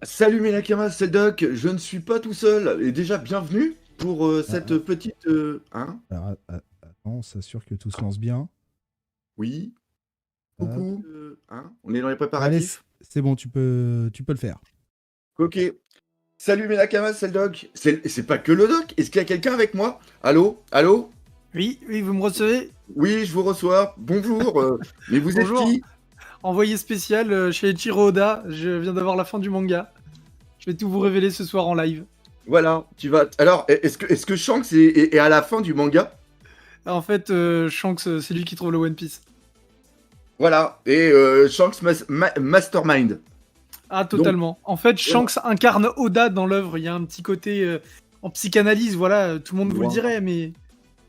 Salut mes Nakamas, c'est Doc, je ne suis pas tout seul, et déjà bienvenue pour Ah, cette ah, petite... Hein? alors, attends, on s'assure que tout se lance bien. Oui, Hop. coucou, hein? On est dans les Allez, préparatifs? c'est bon, tu peux le faire. Ok. Salut mes Nakamas, c'est le Doc. C'est pas que le Doc, est-ce qu'il y a quelqu'un avec moi? Allô? Allô? Oui, oui, vous me recevez? Oui, je vous reçois, bonjour, mais vous êtes Bonjour, qui? envoyé spécial chez Ichiro Oda, je viens d'avoir la fin du manga. Je vais tout vous révéler ce soir en live. Voilà, tu vas... Alors, est-ce que Shanks est à la fin du manga? En fait, Shanks, c'est lui qui trouve le One Piece. Voilà, et Shanks Mastermind. Ah, Donc, totalement. En fait, voilà. Shanks incarne Oda dans l'œuvre. Il y a un petit côté en psychanalyse, voilà, tout le monde vous le Voilà. dirait, mais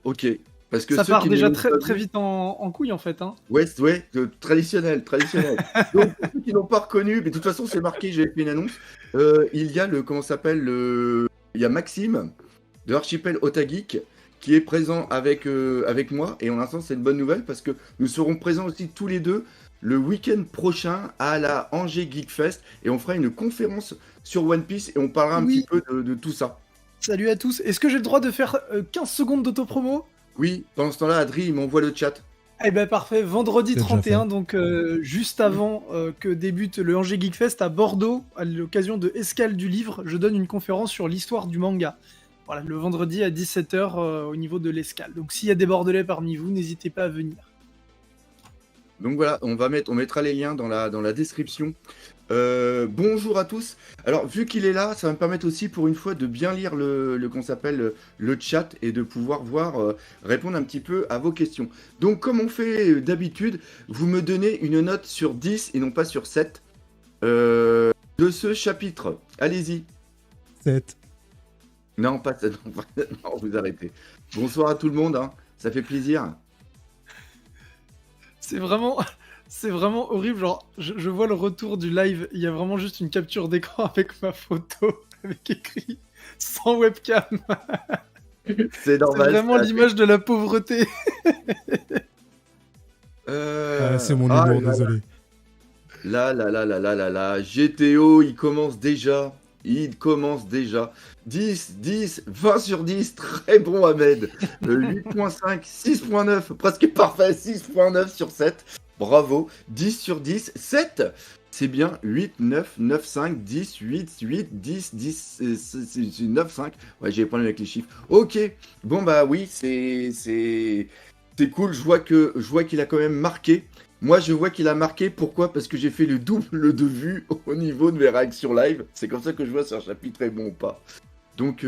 Ok, parce que ça ceux part qui ne déjà l'ont très, pas très vu... vite en couille, en fait. Hein. Ouais, ouais, traditionnel, traditionnel. Donc, pour ceux qui n'ont pas reconnu, mais de toute façon, c'est marqué, j'ai fait une annonce. Il y a comment ça s'appelle il y a Maxime de Archipel Otageek qui est présent avec moi. Et en l'instant, c'est une bonne nouvelle parce que nous serons présents aussi tous les deux le week-end prochain à la Angers Geek Fest et on fera une conférence sur One Piece et on parlera un petit Oui, peu de tout ça. salut à tous. Est-ce que j'ai le droit de faire 15 secondes d'autopromo? Oui, pendant ce temps-là, Adri, il m'envoie le chat. Eh ben parfait, vendredi C'est déjà 31, fait. donc juste avant que débute le Angers Geek Fest à Bordeaux, à l'occasion de Escale du Livre, je donne une conférence sur l'histoire du manga. Voilà, le vendredi à 17h au niveau de l'Escale. Donc s'il y a des Bordelais parmi vous, n'hésitez pas à venir. Donc voilà, on mettra les liens dans la description. Bonjour à tous. Alors, vu qu'il est là, ça va me permettre aussi pour une fois de bien lire qu'on s'appelle le chat et de pouvoir voir répondre un petit peu à vos questions. Donc, comme on fait d'habitude, vous me donnez une note sur 10 et non pas sur 7 de ce chapitre. Allez-y. 7. Non, pas non, non, vous arrêtez. Bonsoir à tout le monde, hein. Ça fait plaisir. C'est vraiment, c'est vraiment horrible. Genre, je vois le retour du live, il y a vraiment juste une capture d'écran avec ma photo, avec écrit sans webcam. C'est C'est normal. vraiment l'image de la pauvreté. C'est mon Ah humour, là désolé. là là là là là là là, GTO, il commence déjà. Il commence déjà. 10, 10, 20 sur 10, très bon Ahmed. 8.5, 6.9, presque parfait, 6.9 sur 7. Bravo. 10 sur 10, 7. C'est bien 8, 9, 9, 5, 10, 8, 8, 10, 10, 9, 5. Ouais, j'ai des problèmes avec les chiffres. Ok. Bon, bah oui, c'est cool. Je vois qu'il a quand même marqué. Moi, je vois qu'il a marqué. Pourquoi? Parce que j'ai fait le double de vues au niveau de mes réactions live. C'est comme ça que je vois si un chapitre est bon ou pas. Donc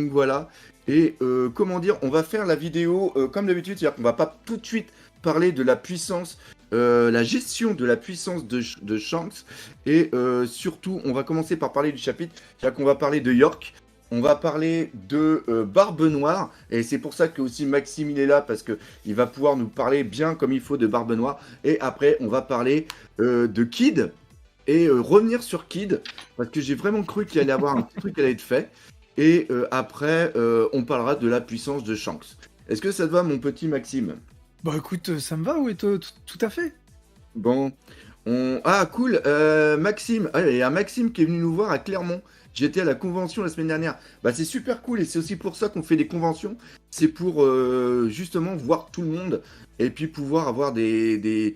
voilà. Et comment dire, on va faire la vidéo comme d'habitude. C'est-à-dire qu'on va pas tout de suite parler de la puissance, la gestion de la puissance de Shanks. Et surtout, on va commencer par parler du chapitre. C'est-à-dire qu'on va parler de York. On va parler de Barbe Noire, et c'est pour ça que aussi Maxime il est là, parce qu'il va pouvoir nous parler bien comme il faut de Barbe Noire. Et après, on va parler de Kid, et revenir sur Kid, parce que j'ai vraiment cru qu'il allait avoir un petit truc qui allait être fait. Et après, on parlera de la puissance de Shanks. Est-ce que ça te va, mon petit Maxime? Bah écoute, ça me va, oui, tout à fait. Bon, ah cool, Maxime, ah, il y a un Maxime qui est venu nous voir à Clermont. J'étais à la convention la semaine dernière. Bah c'est super cool et c'est aussi pour ça qu'on fait des conventions. C'est pour justement voir tout le monde et puis pouvoir avoir des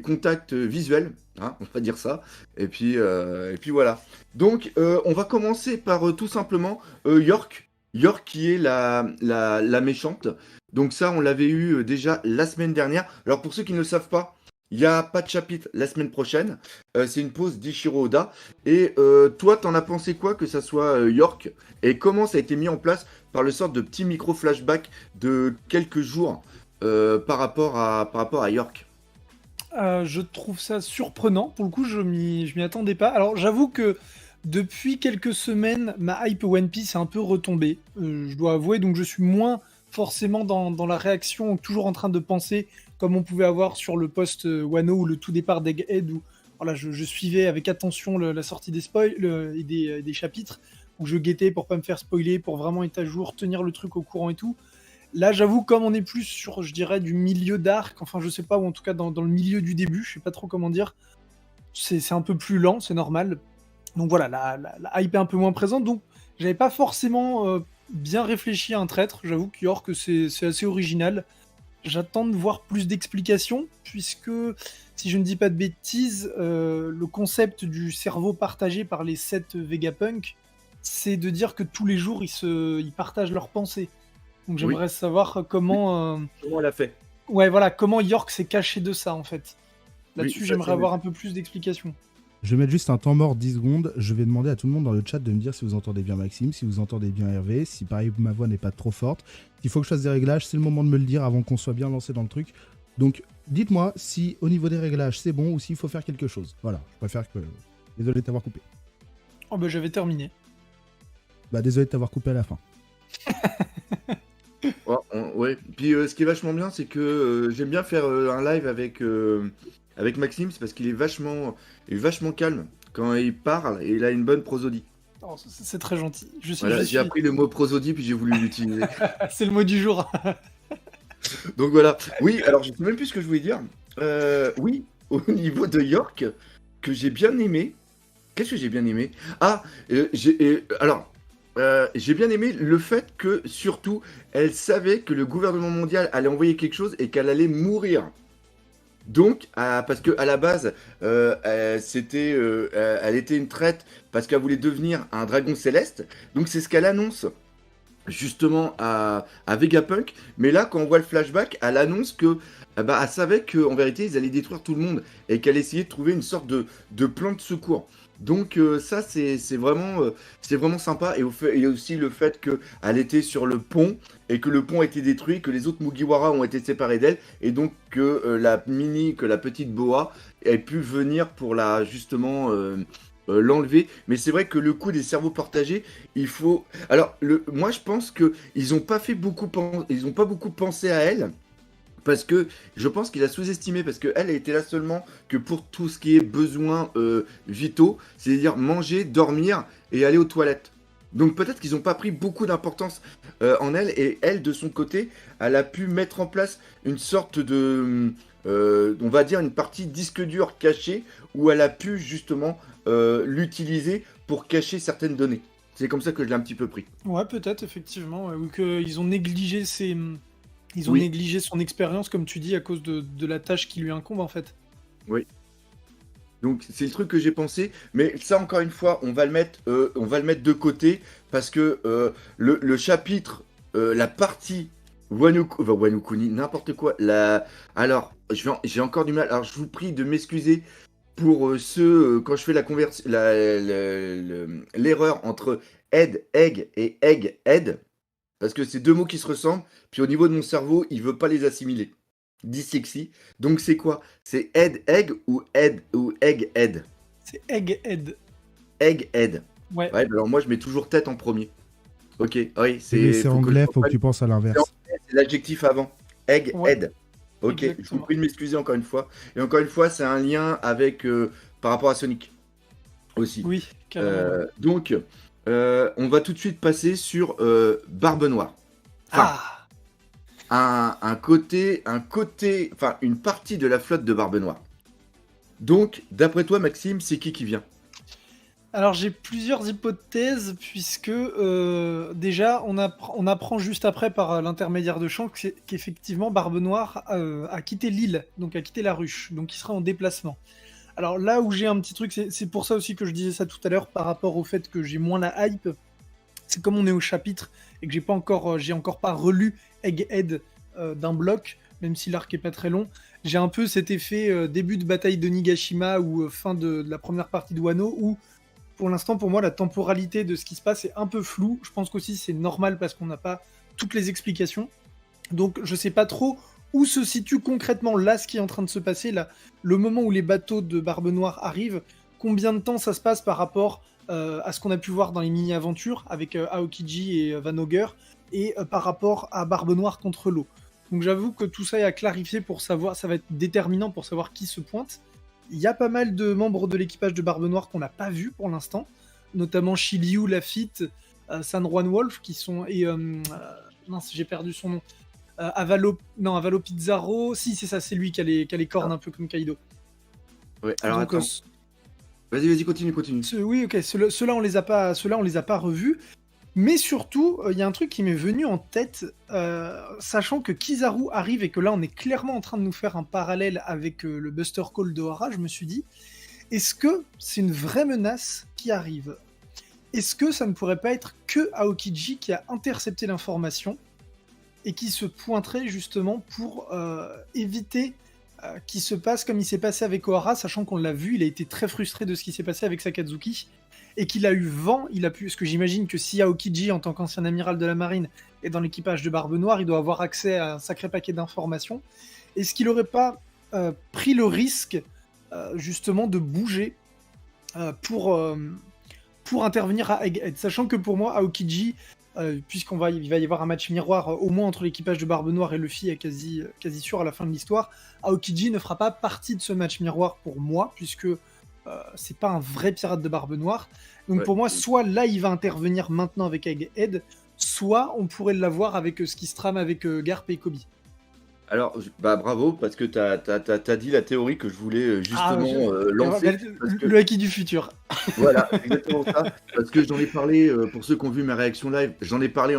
contacts visuels, hein, on va dire ça. Et puis voilà. Donc on va commencer par tout simplement York. York qui est la méchante. Donc ça on l'avait eu déjà la semaine dernière. Alors pour ceux qui ne le savent pas, il n'y a pas de chapitre la semaine prochaine. C'est une pause d'Ichiro Oda. Et toi, t'en as pensé quoi que ça soit York? Et comment ça a été mis en place par le sort de petit micro-flashback de quelques jours par rapport à York? Je trouve ça surprenant. Pour le coup, je m'y attendais pas. Alors, j'avoue que depuis quelques semaines, ma hype One Piece est un peu retombée. Je dois avouer, donc je suis moins forcément dans la réaction, toujours en train de penser, comme on pouvait avoir sur le post Wano ou le tout départ d'Egghead, où voilà, je suivais avec attention la sortie des spoils et des chapitres, où je guettais pour pas me faire spoiler, pour vraiment être à jour, tenir le truc au courant et tout. Là, j'avoue, comme on est plus sur, je dirais, du milieu d'arc, enfin, je sais pas, ou en tout cas dans le milieu du début, je sais pas trop comment dire, c'est un peu plus lent, c'est normal. Donc voilà, la hype est un peu moins présente, donc j'avais pas forcément bien réfléchi à un traître. J'avoue que York, c'est assez original. J'attends de voir plus d'explications, puisque, si je ne dis pas de bêtises, le concept du cerveau partagé par les 7 Vegapunk, c'est de dire que tous les jours, ils partagent leurs pensées. Donc Oui, j'aimerais savoir comment... comment elle a fait? Ouais, voilà, comment York s'est caché de ça, en fait. Oui, Là-dessus, ça j'aimerais c'est avoir un peu plus d'explications. Je vais mettre juste un temps mort 10 secondes. Je vais demander à tout le monde dans le chat de me dire si vous entendez bien Maxime, si vous entendez bien Hervé, si pareil ma voix n'est pas trop forte. S'il faut que je fasse des réglages, c'est le moment de me le dire avant qu'on soit bien lancé dans le truc. Donc dites-moi si au niveau des réglages c'est bon ou s'il faut faire quelque chose. Voilà, je préfère que... Désolé de t'avoir coupé. Oh bah j'avais terminé. Bah désolé de t'avoir coupé à la fin. Ouais. Puis ce qui est vachement bien, c'est que j'aime bien faire un live avec Maxime, c'est parce qu'il est vachement calme quand il parle et il a une bonne prosodie. Oh, c'est très gentil. Voilà, j'ai appris le mot prosodie puis j'ai voulu l'utiliser. C'est le mot du jour. Donc voilà. Oui, alors je sais même plus ce que je voulais dire. Oui, au niveau de York, que j'ai bien aimé. Qu'est-ce que j'ai bien aimé? Ah, j'ai bien aimé le fait que, surtout, elle savait que le gouvernement mondial allait envoyer quelque chose et qu'elle allait mourir. Donc, parce que à la base, elle était une traite parce qu'elle voulait devenir un dragon céleste. Donc, c'est ce qu'elle annonce justement à Vegapunk. Mais là, quand on voit le flashback, elle annonce que, elle savait qu'en vérité, ils allaient détruire tout le monde et qu'elle essayait de trouver une sorte de plan de secours. Donc ça, c'est vraiment sympa. Et aussi le fait qu'elle était sur le pont et que le pont a été détruit, que les autres Mugiwara ont été séparés d'elle, et donc que que la petite Boa ait pu venir pour justement l'enlever. Mais c'est vrai que le coup des cerveaux partagés, il faut. Alors, moi, je pense que ils ont pas ils ont pas beaucoup pensé à elle. Parce que je pense qu'il a sous-estimé, parce qu'elle était là seulement que pour tout ce qui est besoins vitaux, c'est-à-dire manger, dormir et aller aux toilettes. Donc peut-être qu'ils n'ont pas pris beaucoup d'importance en elle, et elle, de son côté, elle a pu mettre en place une sorte on va dire, une partie disque dur caché, où elle a pu justement l'utiliser pour cacher certaines données. C'est comme ça que je l'ai un petit peu pris. Ouais, peut-être, effectivement. Ouais, ou qu'ils ont négligé Ils ont Oui, négligé son expérience, comme tu dis, à cause de la tâche qui lui incombe, en fait. oui. Donc c'est le truc que j'ai pensé, mais ça encore une fois, on va le mettre de côté parce que le chapitre, la partie Wano Kuni, n'importe quoi. Alors, j'ai encore du mal. Alors je vous prie de m'excuser pour quand je fais l'erreur entre head, egg et egg, head, parce que c'est deux mots qui se ressemblent. Puis au niveau de mon cerveau, il veut pas les assimiler. Dyslexie. Donc c'est quoi? C'est head egg ou egg head? C'est Egghead. Egg head. Ouais, Ouais, bah alors moi je mets toujours tête en premier. Ok, oui, Mais c'est faut que je anglais, faut que reprenne. tu penses à C'est l'inverse. c'est l'adjectif avant. Egg ouais, head. Ok, je vous exactement. prie de m'excuser encore une fois. Et encore une fois, c'est un lien avec par rapport à Sonic aussi. Oui, carrément. Ouais. Donc, on va tout de suite passer sur Barbe Noire. Enfin, Ah! enfin, une partie de la flotte de Barbe Noire. Donc, d'après toi, Maxime, c'est qui vient? Alors j'ai plusieurs hypothèses, puisque déjà on apprend juste après par l'intermédiaire de Shanks qu'effectivement Barbe Noire a quitté l'île, donc a quitté la ruche, donc il sera en déplacement. Alors là où j'ai un petit truc, c'est pour ça aussi que je disais ça tout à l'heure par rapport au fait que j'ai moins la hype, c'est comme on est au chapitre et que j'ai encore pas relu Egghead d'un bloc, même si l'arc est pas très long. J'ai un peu cet effet début de bataille de Nigashima ou fin de la première partie de Wano où pour l'instant, pour moi, la temporalité de ce qui se passe est un peu floue. Je pense qu'aussi c'est normal parce qu'on n'a pas toutes les explications. Donc je sais pas trop où se situe concrètement là ce qui est en train de se passer, là, le moment où les bateaux de Barbe Noire arrivent, combien de temps ça se passe par rapport à ce qu'on a pu voir dans les mini-aventures avec Aokiji et Van Ogre, et par rapport à Barbe Noire contre l'eau. Donc j'avoue que tout ça est à clarifier pour savoir, ça va être déterminant pour savoir qui se pointe. Il y a pas mal de membres de l'équipage de Barbe Noire qu'on n'a pas vu pour l'instant, notamment Shiryu, Lafitte, Sanjuan Wolf, qui sont... Et... mince, j'ai perdu son nom. Avalo Pizarro. Si, c'est ça, c'est lui qui a les cornes un peu comme Kaido. Ouais, alors Donc, attends. Vas-y, continue. Oui, ok, ceux-là, on les a pas revus. Mais surtout, il y a un truc qui m'est venu en tête, sachant que Kizaru arrive et que là, on est clairement en train de nous faire un parallèle avec le Buster Call de Ohara. Je me suis dit, est-ce que c'est une vraie menace qui arrive? Est-ce que ça ne pourrait pas être que Aokiji qui a intercepté l'information et qui se pointerait justement pour éviter qu'il se passe comme il s'est passé avec Ohara, sachant qu'on l'a vu, il a été très frustré de ce qui s'est passé avec Sakazuki, et qu'il a eu vent, il a pu... Parce que j'imagine que si Aokiji, en tant qu'ancien amiral de la marine, est dans l'équipage de Barbe Noire, il doit avoir accès à un sacré paquet d'informations. Est-ce qu'il n'aurait pas pris le risque, justement, de bouger pour intervenir à Egghead, sachant que pour moi, Aokiji, il va y avoir un match miroir au moins entre l'équipage de Barbe Noire et Luffy, est quasi sûr à la fin de l'histoire, Aokiji ne fera pas partie de ce match miroir pour moi, puisque c'est pas un vrai pirate de Barbe Noire. Donc pour moi, soit là, il va intervenir maintenant avec Egghead, soit on pourrait l'avoir avec ce qui se trame avec Garp et Kobe. Alors, bravo, parce que t'as dit la théorie que je voulais justement lancer. Le Haki du futur. Voilà, exactement ça. Parce que j'en ai parlé, pour ceux qui ont vu ma réaction live, j'en ai parlé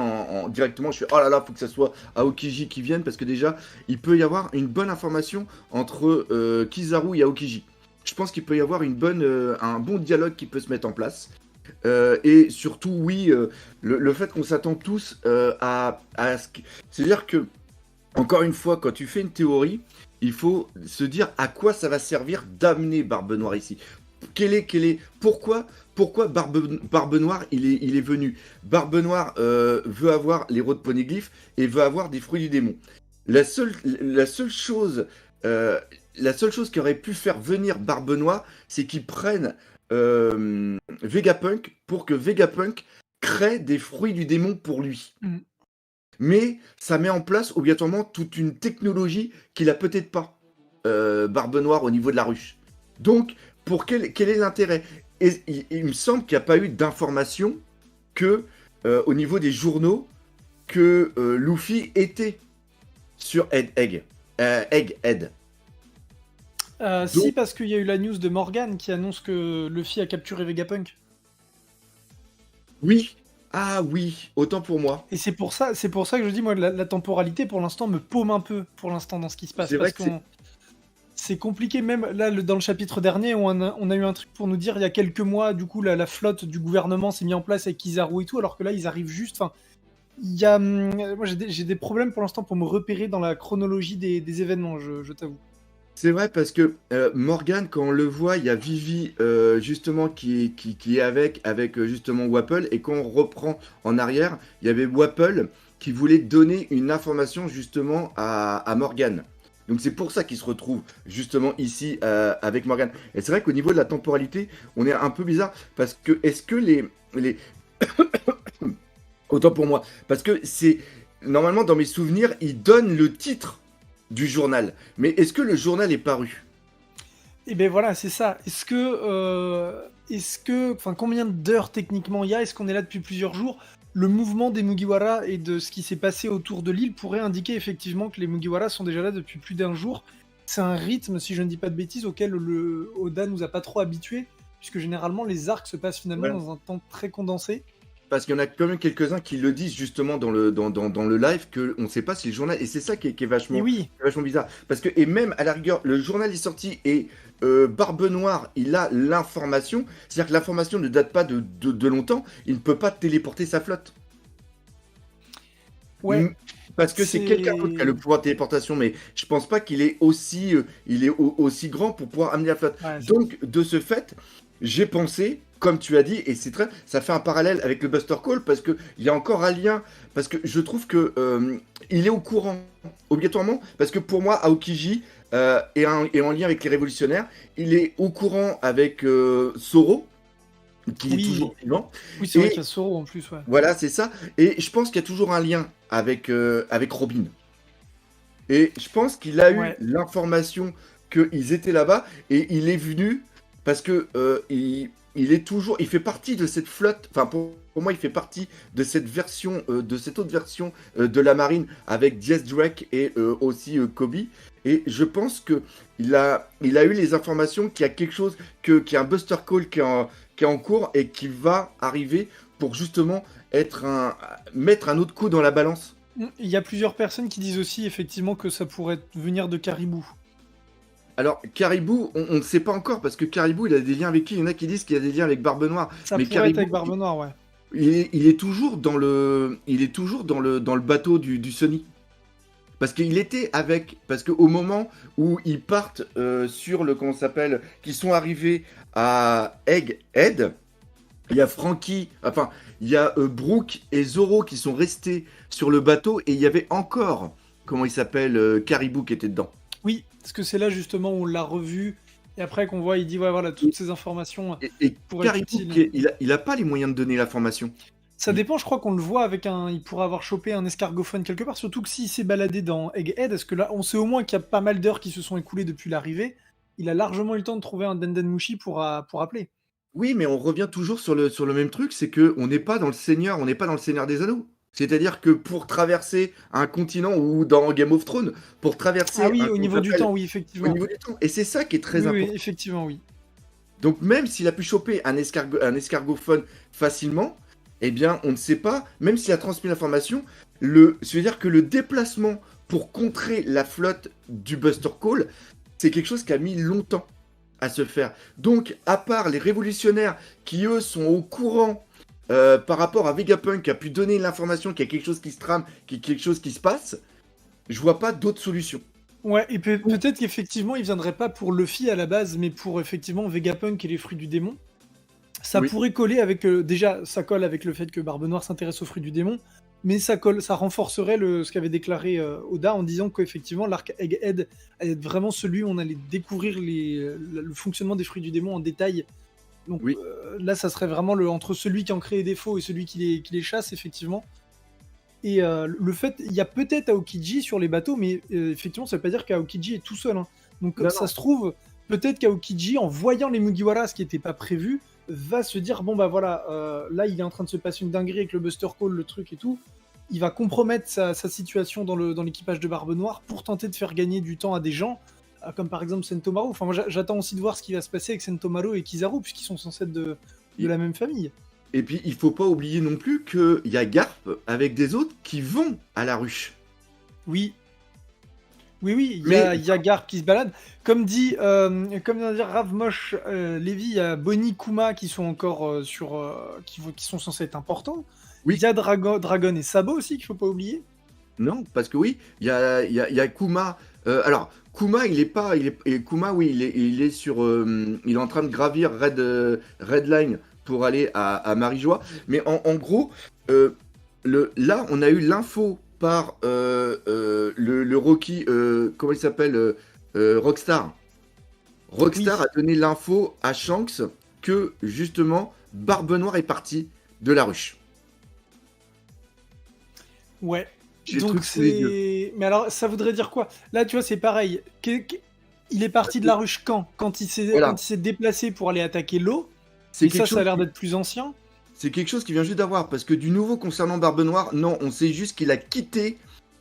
directement. Je suis, oh là là, faut que ça soit Aokiji qui vienne, parce que déjà, il peut y avoir une bonne information entre Kizaru et Aokiji. Je pense qu'il peut y avoir un bon dialogue qui peut se mettre en place. Et surtout, oui, le fait qu'on s'attend tous à ce que... C'est-à-dire que, encore une fois, quand tu fais une théorie, il faut se dire à quoi ça va servir d'amener Barbe Noire ici. Pourquoi Barbe Noire il est venu. Barbe Noire veut avoir les rois de Poneglyph et veut avoir des fruits du démon. La seule chose qui aurait pu faire venir Barbe Noire, c'est qu'ils prennent Vegapunk pour que Vegapunk crée des fruits du démon pour lui. Mais ça met en place obligatoirement toute une technologie qu'il a peut-être pas, Barbe Noire, au niveau de la ruche. Donc, quel est l'intérêt? Et il me semble qu'il n'y a pas eu d'information que, au niveau des journaux, que Luffy était sur Egghead. Si, parce qu'il y a eu la news de Morgan qui annonce que Luffy a capturé Vegapunk. Oui. Ah oui, autant pour moi. Et c'est pour ça que je dis, moi, la temporalité, pour l'instant, me paume un peu, pour l'instant, dans ce qui se passe. Parce que c'est compliqué, même là, dans le chapitre dernier, où on a eu un truc pour nous dire, il y a quelques mois, du coup, la flotte du gouvernement s'est mise en place avec Kizaru et tout, alors que là, ils arrivent juste... Enfin, moi, j'ai des problèmes, pour l'instant, pour me repérer dans la chronologie des événements, je t'avoue. C'est vrai, parce que Morgan, quand on le voit, il y a Vivi justement qui est avec justement Wapple, et quand on reprend en arrière, il y avait Wapple qui voulait donner une information justement à Morgan. Donc c'est pour ça qu'il se retrouve justement ici avec Morgan. Et c'est vrai qu'au niveau de la temporalité, on est un peu bizarre, parce que est-ce que les... Autant pour moi, parce que c'est... Normalement, dans mes souvenirs, il donne le titre du journal. Mais est-ce que le journal est paru? Eh ben voilà, c'est ça. Est-ce que, enfin, combien d'heures techniquement il y a? Est-ce qu'on est là depuis plusieurs jours? Le mouvement des Mugiwara et de ce qui s'est passé autour de l'île pourrait indiquer effectivement que les Mugiwara sont déjà là depuis plus d'1 jour. C'est un rythme, si je ne dis pas de bêtises, auquel le Oda nous a pas trop habitués, puisque généralement les arcs se passent finalement dans un temps très condensé. Parce qu'il y en a quand même quelques-uns qui le disent justement dans le live, qu'on ne sait pas si le journal... Et c'est ça qui est vachement, vachement bizarre. Parce que, et même à la rigueur, le journal est sorti et Barbe Noire, il a l'information. C'est-à-dire que l'information ne date pas de longtemps. Il ne peut pas téléporter sa flotte. Ouais. Parce que c'est quelqu'un d'autre qui a le pouvoir de téléportation, mais je pense pas qu'il est aussi grand pour pouvoir amener la flotte. Ouais, donc, de ce fait, j'ai pensé... Comme tu as dit, et ça fait un parallèle avec le Buster Call, parce qu'il y a encore un lien, parce que je trouve que il est au courant, obligatoirement, parce que pour moi, Aokiji est en lien avec les révolutionnaires, il est au courant avec Zoro, qui est toujours vivant. Oui, c'est vrai qu'il y a Zoro en plus, ouais. Voilà, c'est ça, et je pense qu'il y a toujours un lien avec Robin. Et je pense qu'il a eu l'information qu'ils étaient là-bas, et il est venu parce que il est toujours, il fait partie de cette flotte. Enfin, pour moi, il fait partie de cette version, de cette autre version de la marine avec Diaz Drake et aussi Kobe. Et je pense que il a eu les informations qu'il y a quelque chose, qu'il y a un Buster Call qui est en cours et qui va arriver pour justement mettre un autre coup dans la balance. Il y a plusieurs personnes qui disent aussi effectivement que ça pourrait venir de Caribou. Alors, Caribou, on ne sait pas encore, parce que Caribou, il a des liens avec qui? Il y en a qui disent qu'il y a des liens avec Barbe Noire. Ça Mais pourrait être Caribou, avec Barbe Noire, ouais. il est toujours dans le bateau du Sony. Parce qu'il était avec. Parce qu'au moment où ils partent sur le. Comment ça s'appelle? Qu'ils sont arrivés à Egghead, il y a Frankie. Enfin, il y a Brooke et Zoro qui sont restés sur le bateau, et il y avait encore. Comment il s'appelle? Caribou qui était dedans. Oui, parce que c'est là justement où on l'a revu, et après qu'on voit, il dit ouais, voilà, toutes ces informations Et pourraient être Caribou, utiles. il a pas les moyens de donner l'information. Ça dépend, je crois qu'on le voit avec un. Il pourrait avoir chopé un escargophone quelque part, surtout que s'il s'est baladé dans Egghead, est-ce que là, on sait au moins qu'il y a pas mal d'heures qui se sont écoulées depuis l'arrivée. Il a largement eu le temps de trouver un Dendenmushi pour appeler. Oui, mais on revient toujours sur le même truc, c'est que on n'est pas dans le Seigneur, on n'est pas dans le Seigneur des Anneaux. C'est-à-dire que pour traverser un continent, ou dans Game of Thrones, pour Ah traverser oui, un, au comment ça niveau du s'appelle, temps, oui, au effectivement. niveau du temps. Et c'est ça qui est très Oui, oui, important. effectivement, oui. Donc même s'il a pu choper un escargophone facilement, eh bien on ne sait pas, même s'il a transmis l'information, c'est-à-dire que le déplacement pour contrer la flotte du Buster Call, c'est quelque chose qui a mis longtemps à se faire. Donc à part les révolutionnaires qui eux sont au courant par rapport à Vegapunk qui a pu donner l'information qu'il y a quelque chose qui se trame, qu'il y a quelque chose qui se passe, je vois pas d'autre solution. Ouais, et peut-être qu'effectivement, il viendrait pas pour Luffy à la base, mais pour effectivement Vegapunk et les fruits du démon. Ça Oui. pourrait coller avec. Déjà, ça colle avec le fait que Barbe Noire s'intéresse aux fruits du démon, mais ça renforcerait ce qu'avait déclaré Oda en disant qu'effectivement, l'arc Egghead allait être vraiment celui où on allait découvrir le fonctionnement des fruits du démon en détail. Donc Oui. là, ça serait vraiment entre celui qui en crée les défauts et celui qui les chasse, effectivement. Et le fait, il y a peut-être Aokiji sur les bateaux, mais effectivement, ça veut pas dire qu'Aokiji est tout seul, hein. Donc Non, ça non. se trouve, peut-être qu'Aokiji, en voyant les Mugiwara, ce qui n'était pas prévu, va se dire bon bah voilà, là il est en train de se passer une dinguerie avec le Buster Call, le truc et tout. Il va compromettre sa situation dans l'équipage de Barbe Noire pour tenter de faire gagner du temps à des gens, comme par exemple Sentomaru. Enfin, moi j'attends aussi de voir ce qui va se passer avec Sentomaru et Kizaru, puisqu'ils sont censés être de la même famille. Et puis, il faut pas oublier non plus qu'il y a Garp avec des autres qui vont à la ruche. Oui. Oui, il y Mais- a Garp qui se balade. Comme vient de dire Rav Mosh Levi, il y a Bonnie, Kuma qui sont encore qui sont censés être importants. Oui. Il y a Dragon et Sabo aussi qu'il faut pas oublier. Non, parce que oui, il y a Kuma. Alors, Kuma, il est pas. Kuma, oui, il est sur. Il est en train de gravir Red Line pour aller à Marijois. Mais en gros, là, on a eu l'info par le Rocky. Comment il s'appelle? Rockstar. Rockstar Oui. a donné l'info à Shanks que, justement, Barbe Noire est partie de la ruche. Ouais. J'ai le Donc truc sous les yeux. c'est. Mais alors, ça voudrait dire quoi? Là, tu vois, c'est pareil. Il est parti de la ruche quand? Quand il Voilà. s'est déplacé pour aller attaquer l'eau. C'est Et quelque ça a chose l'air qui- d'être plus ancien. C'est quelque chose qui vient juste d'avoir, parce que du nouveau concernant Barbe Noire, non, on sait juste qu'il a quitté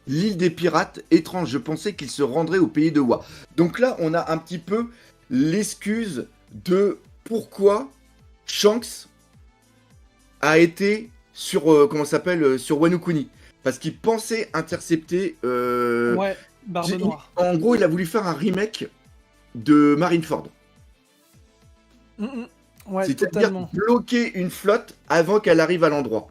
l'île des pirates étranges. Je pensais qu'il se rendrait au pays de Wa. Donc là, on a un petit peu l'excuse de pourquoi Shanks a été sur, comment ça s'appelle, sur Wano Kuni. Parce qu'il pensait intercepter... Ouais, Barbe Noire. En gros, il a voulu faire un remake de Marineford. Ouais, C'est-à-dire totalement. bloquer une flotte avant qu'elle arrive à l'endroit.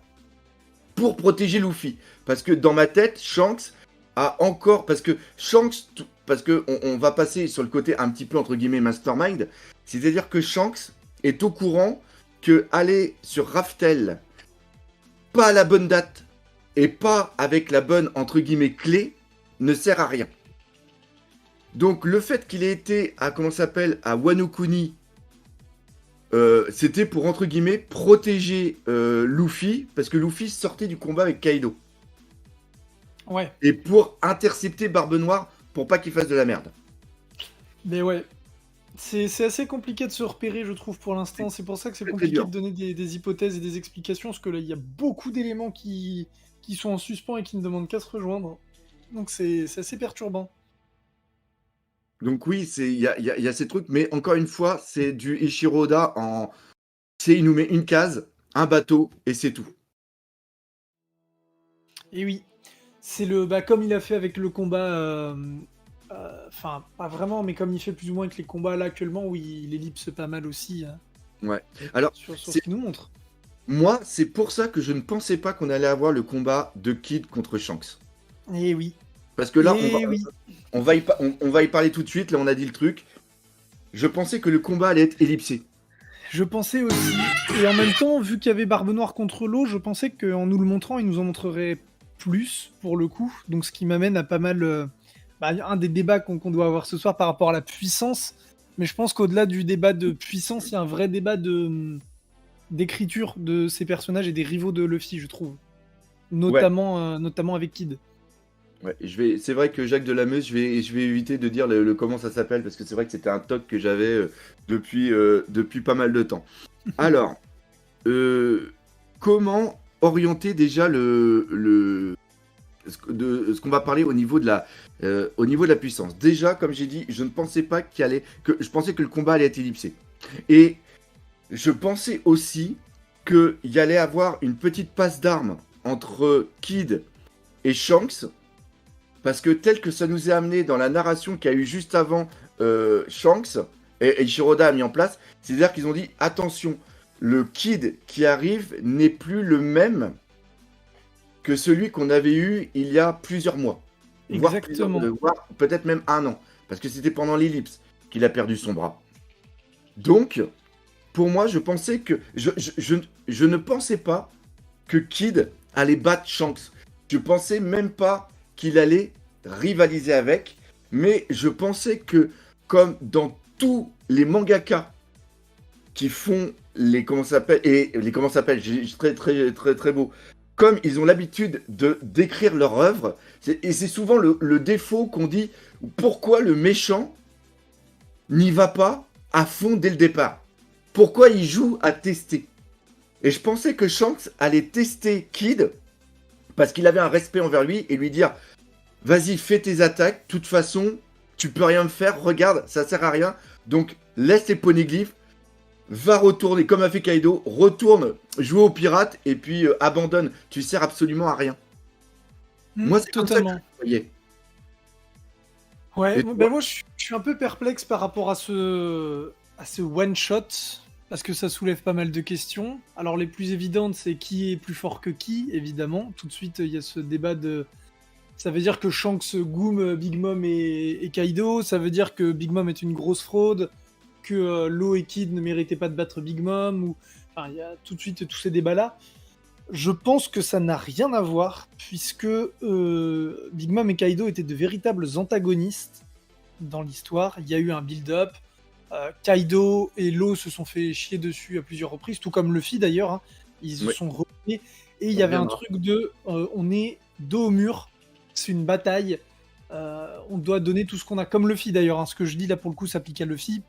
Pour protéger Luffy. Parce que dans ma tête, Shanks a encore... Parce que Shanks... Parce que on va passer sur le côté un petit peu, entre guillemets, mastermind. C'est-à-dire que Shanks est au courant que aller sur Raftel, pas à la bonne date, et pas avec la bonne, entre guillemets, clé, ne sert à rien. Donc le fait qu'il ait été à, comment ça s'appelle, à Wano Kuni, c'était pour, entre guillemets, protéger Luffy, parce que Luffy sortait du combat avec Kaido. Ouais, Et pour intercepter Barbe Noire, pour pas qu'il fasse de la merde. mais ouais. C'est assez compliqué de se repérer, je trouve, pour l'instant. C'est pour ça que c'est Très, très compliqué de dur. donner des hypothèses et des explications, parce que là, il y a beaucoup d'éléments qui sont en suspens et qui ne demandent qu'à se rejoindre. Donc c'est assez perturbant. Donc oui, il y a ces trucs, mais encore une fois, c'est du Ichiro Oda en c'est il nous met une case, un bateau et c'est tout. Et oui, c'est comme il a fait avec le combat, enfin, pas vraiment, mais comme il fait plus ou moins avec les combats là actuellement, où il ellipse pas mal aussi Ouais. Alors, sur ce c'est qu'il nous montre. moi, c'est pour ça que je ne pensais pas qu'on allait avoir le combat de Kid contre Shanks. Et oui, Parce que là, et oui. on va y parler tout de suite, là on a dit le truc. Je pensais que le combat allait être ellipsé. Je pensais aussi. Et en même temps, vu qu'il y avait Barbe Noire contre l'eau, je pensais qu'en nous le montrant, il nous en montrerait plus, pour le coup. Donc ce qui m'amène à pas mal... un des débats qu'on doit avoir ce soir par rapport à la puissance. Mais je pense qu'au-delà du débat de puissance, il y a un vrai débat d'écriture de ces personnages et des rivaux de Luffy, je trouve. Ouais. Notamment avec Kid. Ouais, c'est vrai que Jacques Delameuse, je vais éviter de dire le comment ça s'appelle, parce que c'est vrai que c'était un toc que j'avais depuis pas mal de temps. Alors, comment orienter déjà ce qu'on va parler au niveau de la puissance. Déjà, comme j'ai dit, je ne pensais pas je pensais que le combat allait être ellipsé. Et je pensais aussi qu'il y allait avoir une petite passe d'armes entre Kid et Shanks, parce que tel que ça nous est amené dans la narration qu'il y a eu juste avant Shanks, et Shiroda a mis en place, c'est-à-dire qu'ils ont dit attention, le Kid qui arrive n'est plus le même que celui qu'on avait eu il y a plusieurs mois, Exactement. voire peut-être même un an, parce que c'était pendant l'ellipse qu'il a perdu son bras. Donc, pour moi, je pensais que je ne pensais pas que Kid allait battre Shanks. Je pensais même pas qu'il allait rivaliser avec, mais je pensais que, comme dans tous les mangaka qui font les comment ça s'appelle et les comment ça s'appelle, très très très très beau. Comme ils ont l'habitude de d'écrire leur œuvre, et c'est souvent le défaut qu'on dit pourquoi le méchant n'y va pas à fond dès le départ. Pourquoi il joue à tester. Et je pensais que Shanks allait tester Kid parce qu'il avait un respect envers lui et lui dire vas-y, fais tes attaques, de toute façon, tu peux rien me faire, regarde, ça sert à rien. Donc laisse tes poneglyphes, va retourner, comme a fait Kaido, retourne jouer aux pirates et puis abandonne. Tu sers absolument à rien. Moi, c'est comme ça que je Totalement. le voyais. Ouais, Et ben toi? moi je suis un peu perplexe par rapport à ce one shot parce que ça soulève pas mal de questions. Alors les plus évidentes, c'est qui est plus fort que qui, évidemment. Tout de suite, il y a ce débat de ça veut dire que Shanks goom Big Mom et Kaido, ça veut dire que Big Mom est une grosse fraude, que Law et Kid ne méritaient pas de battre Big Mom ou enfin il y a tout de suite tous ces débats-là. Je pense que ça n'a rien à voir, puisque Big Mom et Kaido étaient de véritables antagonistes dans l'histoire. Il y a eu un build-up. Kaido et Law se sont fait chier dessus à plusieurs reprises, tout comme Luffy d'ailleurs. Hein. Ils se Oui, sont revenus. Et il on y avait un reviendra. truc de on est dos au mur, c'est une bataille. On doit donner tout ce qu'on a, comme Luffy d'ailleurs. Hein. Ce que je dis là pour le coup s'applique à Luffy.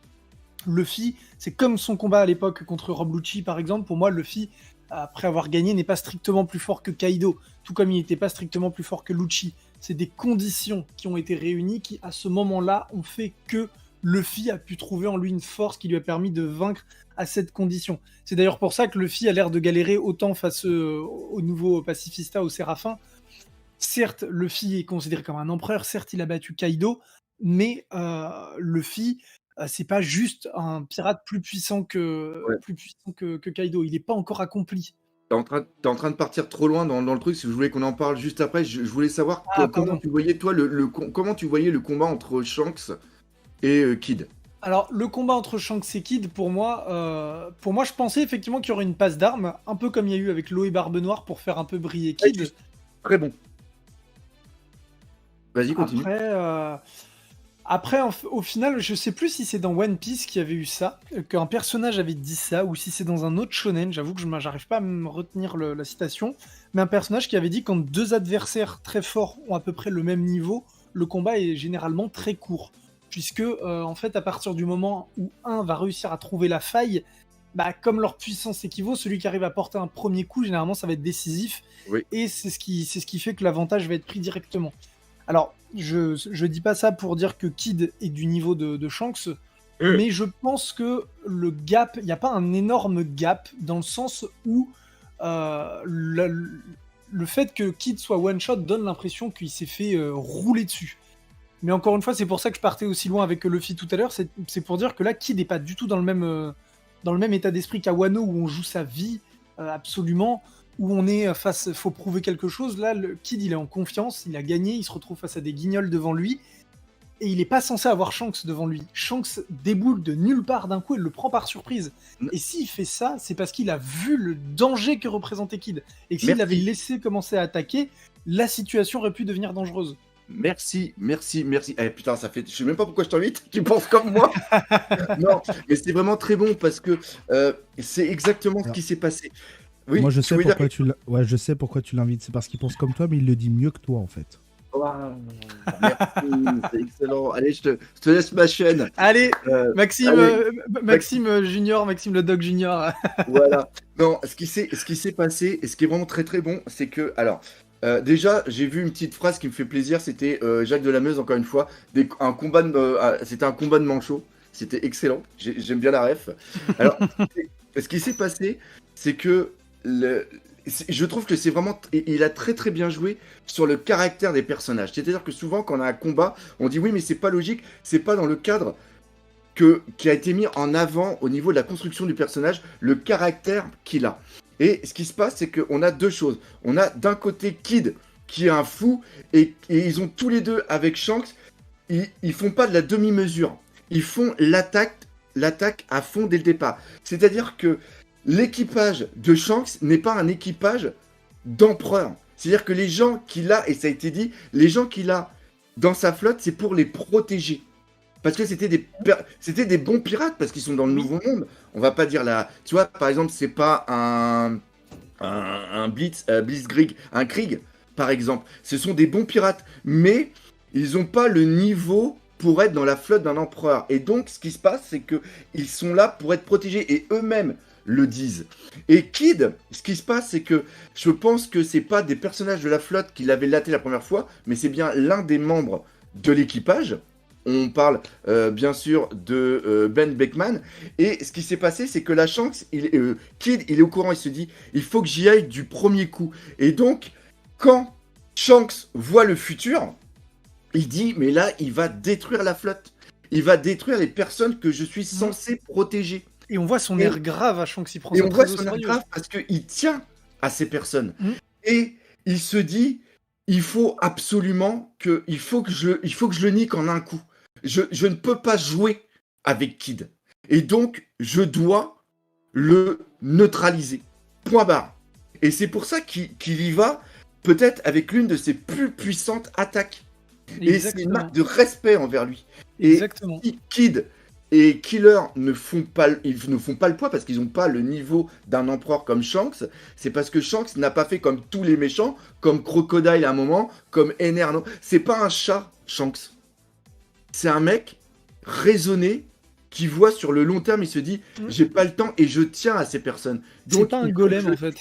Luffy, c'est comme son combat à l'époque contre Rob Lucci par exemple. Pour moi, Luffy, après avoir gagné, n'est pas strictement plus fort que Kaido, tout comme il n'était pas strictement plus fort que Lucci. C'est des conditions qui ont été réunies qui, à ce moment-là, ont fait que Luffy a pu trouver en lui une force qui lui a permis de vaincre à cette condition. C'est d'ailleurs pour ça que Luffy a l'air de galérer autant face au nouveau pacifista, au Séraphin. Certes, Luffy est considéré comme un empereur, certes, il a battu Kaido, mais Luffy, c'est pas juste un pirate Ouais. plus puissant que Kaido. Il n'est pas encore accompli. T'es en train de partir trop loin dans le truc. Si je voulais qu'on en parle juste après, je voulais savoir Ah, comment pardon. tu voyais toi comment tu voyais le combat entre Shanks et Kid. Alors, le combat entre Shanks et Kid, pour moi, je pensais effectivement qu'il y aurait une passe d'armes, un peu comme il y a eu avec Law et Barbe Noire pour faire un peu briller Ouais, Kid. très bon. Vas-y, continue. Après, au final, je sais plus si c'est dans One Piece qu'il y avait eu ça, qu'un personnage avait dit ça, ou si c'est dans un autre shonen. J'avoue que j'arrive pas à me retenir la citation, mais un personnage qui avait dit quand deux adversaires très forts ont à peu près le même niveau, le combat est généralement très court. puisque en fait, à partir du moment où un va réussir à trouver la faille, bah, comme leur puissance équivaut, celui qui arrive à porter un premier coup, généralement, ça va être décisif, Oui. et c'est ce qui fait que l'avantage va être pris directement. Alors, je dis pas ça pour dire que Kid est du niveau de Shanks, mais je pense que le gap, il n'y a pas un énorme gap, dans le sens où le fait que Kid soit one-shot donne l'impression qu'il s'est fait rouler dessus. Mais encore une fois, c'est pour ça que je partais aussi loin avec Luffy tout à l'heure, c'est pour dire que là, Kid n'est pas du tout dans le même état d'esprit qu'à Wano, où on joue sa vie absolument, où on est face, faut prouver quelque chose. Là, le Kid, il est en confiance, il a gagné, il se retrouve face à des guignols devant lui, et il n'est pas censé avoir Shanks devant lui. Shanks déboule de nulle part d'un coup, il le prend par surprise. Et s'il fait ça, c'est parce qu'il a vu le danger que représentait Kid. Et que s'il l'avait laissé commencer à attaquer, la situation aurait pu devenir dangereuse. Merci. Eh putain, ça fait. Je sais même pas pourquoi je t'invite. Tu penses comme moi. Non, mais c'est vraiment très bon parce que c'est exactement ce qui s'est passé. Oui, moi, je sais pourquoi tu l'invites. C'est parce qu'il pense comme toi, mais il le dit mieux que toi, en fait. Wow, merci, c'est excellent. Allez, je te laisse ma chaîne. Allez, Maxime Junior, Maxime le Doc Junior. Voilà. Non, ce qui s'est passé, et ce qui est vraiment très très bon, c'est que, alors, déjà, j'ai vu une petite phrase qui me fait plaisir, c'était Jacques Delameuse, encore une fois, c'était un combat de manchots, c'était excellent, j'aime bien la ref. Alors, ce qui s'est passé, c'est que je trouve que c'est vraiment. Il a très très bien joué sur le caractère des personnages. C'est-à-dire que souvent, quand on a un combat, on dit oui, mais c'est pas logique, c'est pas dans le cadre qui a été mis en avant au niveau de la construction du personnage, le caractère qu'il a. Et ce qui se passe, c'est qu'on a deux choses. On a d'un côté Kid, qui est un fou, et ils ont tous les deux, avec Shanks, ils font pas de la demi-mesure. Ils font l'attaque à fond dès le départ. C'est-à-dire que l'équipage de Shanks n'est pas un équipage d'empereur. C'est-à-dire que les gens qu'il a, et ça a été dit, les gens qu'il a dans sa flotte, c'est pour les protéger. Parce que c'était des bons pirates, parce qu'ils sont dans le Nouveau Monde. On va pas dire là. Tu vois, par exemple, c'est pas un Blitzkrieg, un Krieg, par exemple. Ce sont des bons pirates, mais ils n'ont pas le niveau pour être dans la flotte d'un empereur. Et donc, ce qui se passe, c'est qu'ils sont là pour être protégés, et eux-mêmes le disent. Et Kid, ce qui se passe, c'est que je pense que c'est pas des personnages de la flotte qui l'avaient laté la première fois, mais c'est bien l'un des membres de l'équipage. On parle bien sûr de Ben Beckman. Et ce qui s'est passé, c'est que la Shanks, Kid, il est au courant, il se dit, il faut que j'y aille du premier coup. Et donc, quand Shanks voit le futur, il dit, mais là, il va détruire la flotte. Il va détruire les personnes que je suis censé protéger. Et on voit son air grave à Shanks, il prend et ça on voit très au son air sérieux. grave parce qu'il tient à ces personnes. Et il se dit, il faut absolument que je le nique en un coup. Je ne peux pas jouer avec Kid. Et donc, je dois le neutraliser. Point barre. Et c'est pour ça qu'il y va peut-être avec l'une de ses plus puissantes attaques. Et c'est une marque de respect envers lui. Exactement. Et si Kid et Killer ne font pas le poids parce qu'ils n'ont pas le niveau d'un empereur comme Shanks, c'est parce que Shanks n'a pas fait comme tous les méchants, comme Crocodile à un moment, comme Ener. Non, c'est pas un chat, Shanks. C'est un mec raisonné qui voit sur le long terme, il se dit j'ai pas le temps et je tiens à ces personnes. Donc, c'est pas un golem en fait.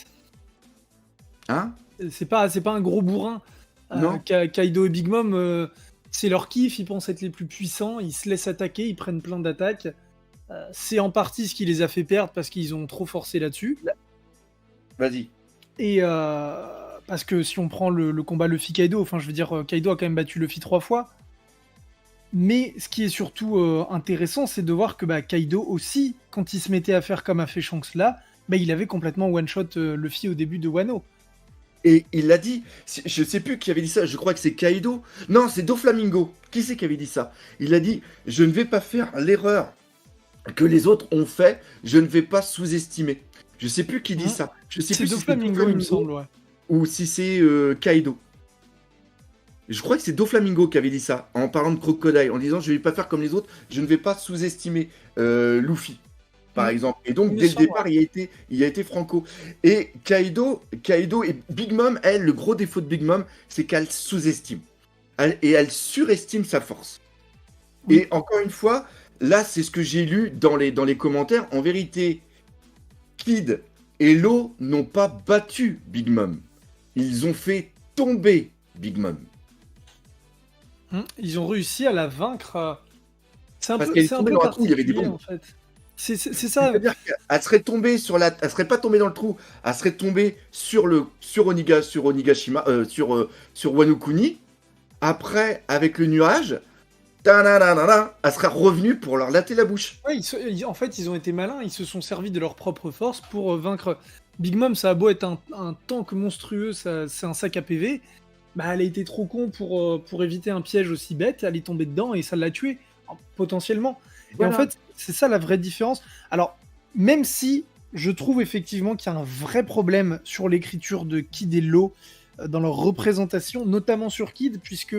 Hein? C'est pas un gros bourrin. Non. Kaido et Big Mom, c'est leur kiff, ils pensent être les plus puissants, ils se laissent attaquer, ils prennent plein d'attaques. C'est en partie ce qui les a fait perdre parce qu'ils ont trop forcé là-dessus. Vas-y. Et parce que si on prend le combat Luffy-Kaido, enfin je veux dire, Kaido a quand même battu Luffy 3 fois. Mais ce qui est surtout intéressant, c'est de voir que Kaido aussi, quand il se mettait à faire comme a fait Shanks là, il avait complètement one-shot Luffy au début de Wano. Et il l'a dit, je sais plus qui avait dit ça, je crois que c'est Kaido. Non, c'est Doflamingo. Qui c'est qui avait dit ça? Il a dit, je ne vais pas faire l'erreur que les autres ont fait, je ne vais pas sous-estimer. Je sais plus qui dit ça. Je sais plus si c'est Doflamingo, il me semble, ouais. Ou si c'est Kaido. Je crois que c'est Doflamingo qui avait dit ça, en parlant de Crocodile, en disant, je ne vais pas faire comme les autres, je ne vais pas sous-estimer Luffy. Par exemple. Et donc, dès le départ, il a été franco. Et Kaido et Big Mom, elle, le gros défaut de Big Mom, c'est qu'elle sous-estime. Et elle surestime sa force. Oui. Et encore une fois, là, c'est ce que j'ai lu dans les commentaires. En vérité, Kid et Law n'ont pas battu Big Mom. Ils ont fait tomber Big Mom. Ils ont réussi à la vaincre. C'est un Parce peu, qu'elle est c'est un tombée peu dans un trou, il y avait des particulier bombes. en fait. C'est ça. C'est-à-dire qu'elle serait tombée elle serait pas tombée dans le trou, elle serait tombée sur Onigashima, sur Wano Kuni. Après, avec le nuage, ta-na-na-na-na, elle serait revenue pour leur latter la bouche. Ouais, en fait, ils ont été malins. Ils se sont servis de leur propre force pour vaincre Big Mom. Ça a beau être un tank monstrueux, c'est un sac à PV. Bah, elle a été trop con pour éviter un piège aussi bête. Elle est tombée dedans et ça l'a tué, potentiellement. Et en Voilà. fait, c'est ça la vraie différence. Alors, même si je trouve effectivement qu'il y a un vrai problème sur l'écriture de Kid et Law dans leur représentation, notamment sur Kid, puisque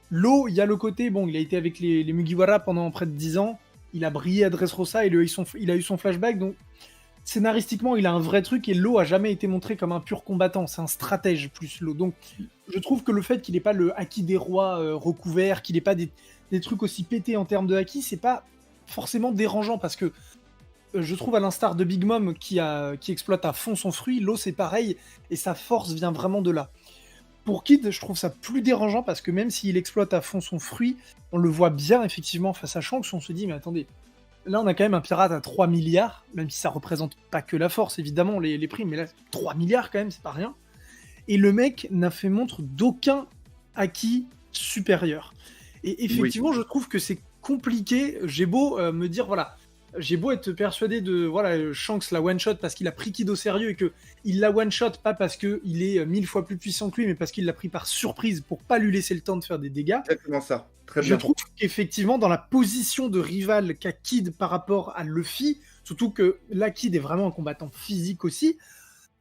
Law, il y a le côté, bon, il a été avec les Mugiwara pendant près de 10 ans, il a brillé à Dressrosa, il a eu son flashback, donc scénaristiquement, il a un vrai truc, et Law a jamais été montré comme un pur combattant, c'est un stratège plus Law. Donc, je trouve que le fait qu'il n'ait pas le haki des rois recouvert, qu'il n'ait pas des trucs aussi pétés en termes de haki, c'est pas forcément dérangeant, parce que je trouve à l'instar de Big Mom qui exploite à fond son fruit, Law c'est pareil, et sa force vient vraiment de là. Pour Kid, je trouve ça plus dérangeant parce que même s'il exploite à fond son fruit, on le voit bien effectivement face à Shanks, on se dit mais attendez, là on a quand même un pirate à 3 milliards, même si ça représente pas que la force évidemment les prix, mais là 3 milliards quand même c'est pas rien. Et le mec n'a fait montre d'aucun acquis supérieur. Et effectivement je trouve que c'est compliqué, j'ai beau me dire voilà, j'ai beau être persuadé de voilà Shanks la one shot parce qu'il a pris Kid au sérieux et que il la one shot pas parce que il est 1000 fois plus puissant que lui mais parce qu'il l'a pris par surprise pour pas lui laisser le temps de faire des dégâts. Exactement ça. Très Je bien. trouve qu'effectivement dans la position de rival qu'a Kid par rapport à Luffy, surtout que là Kid est vraiment un combattant physique aussi,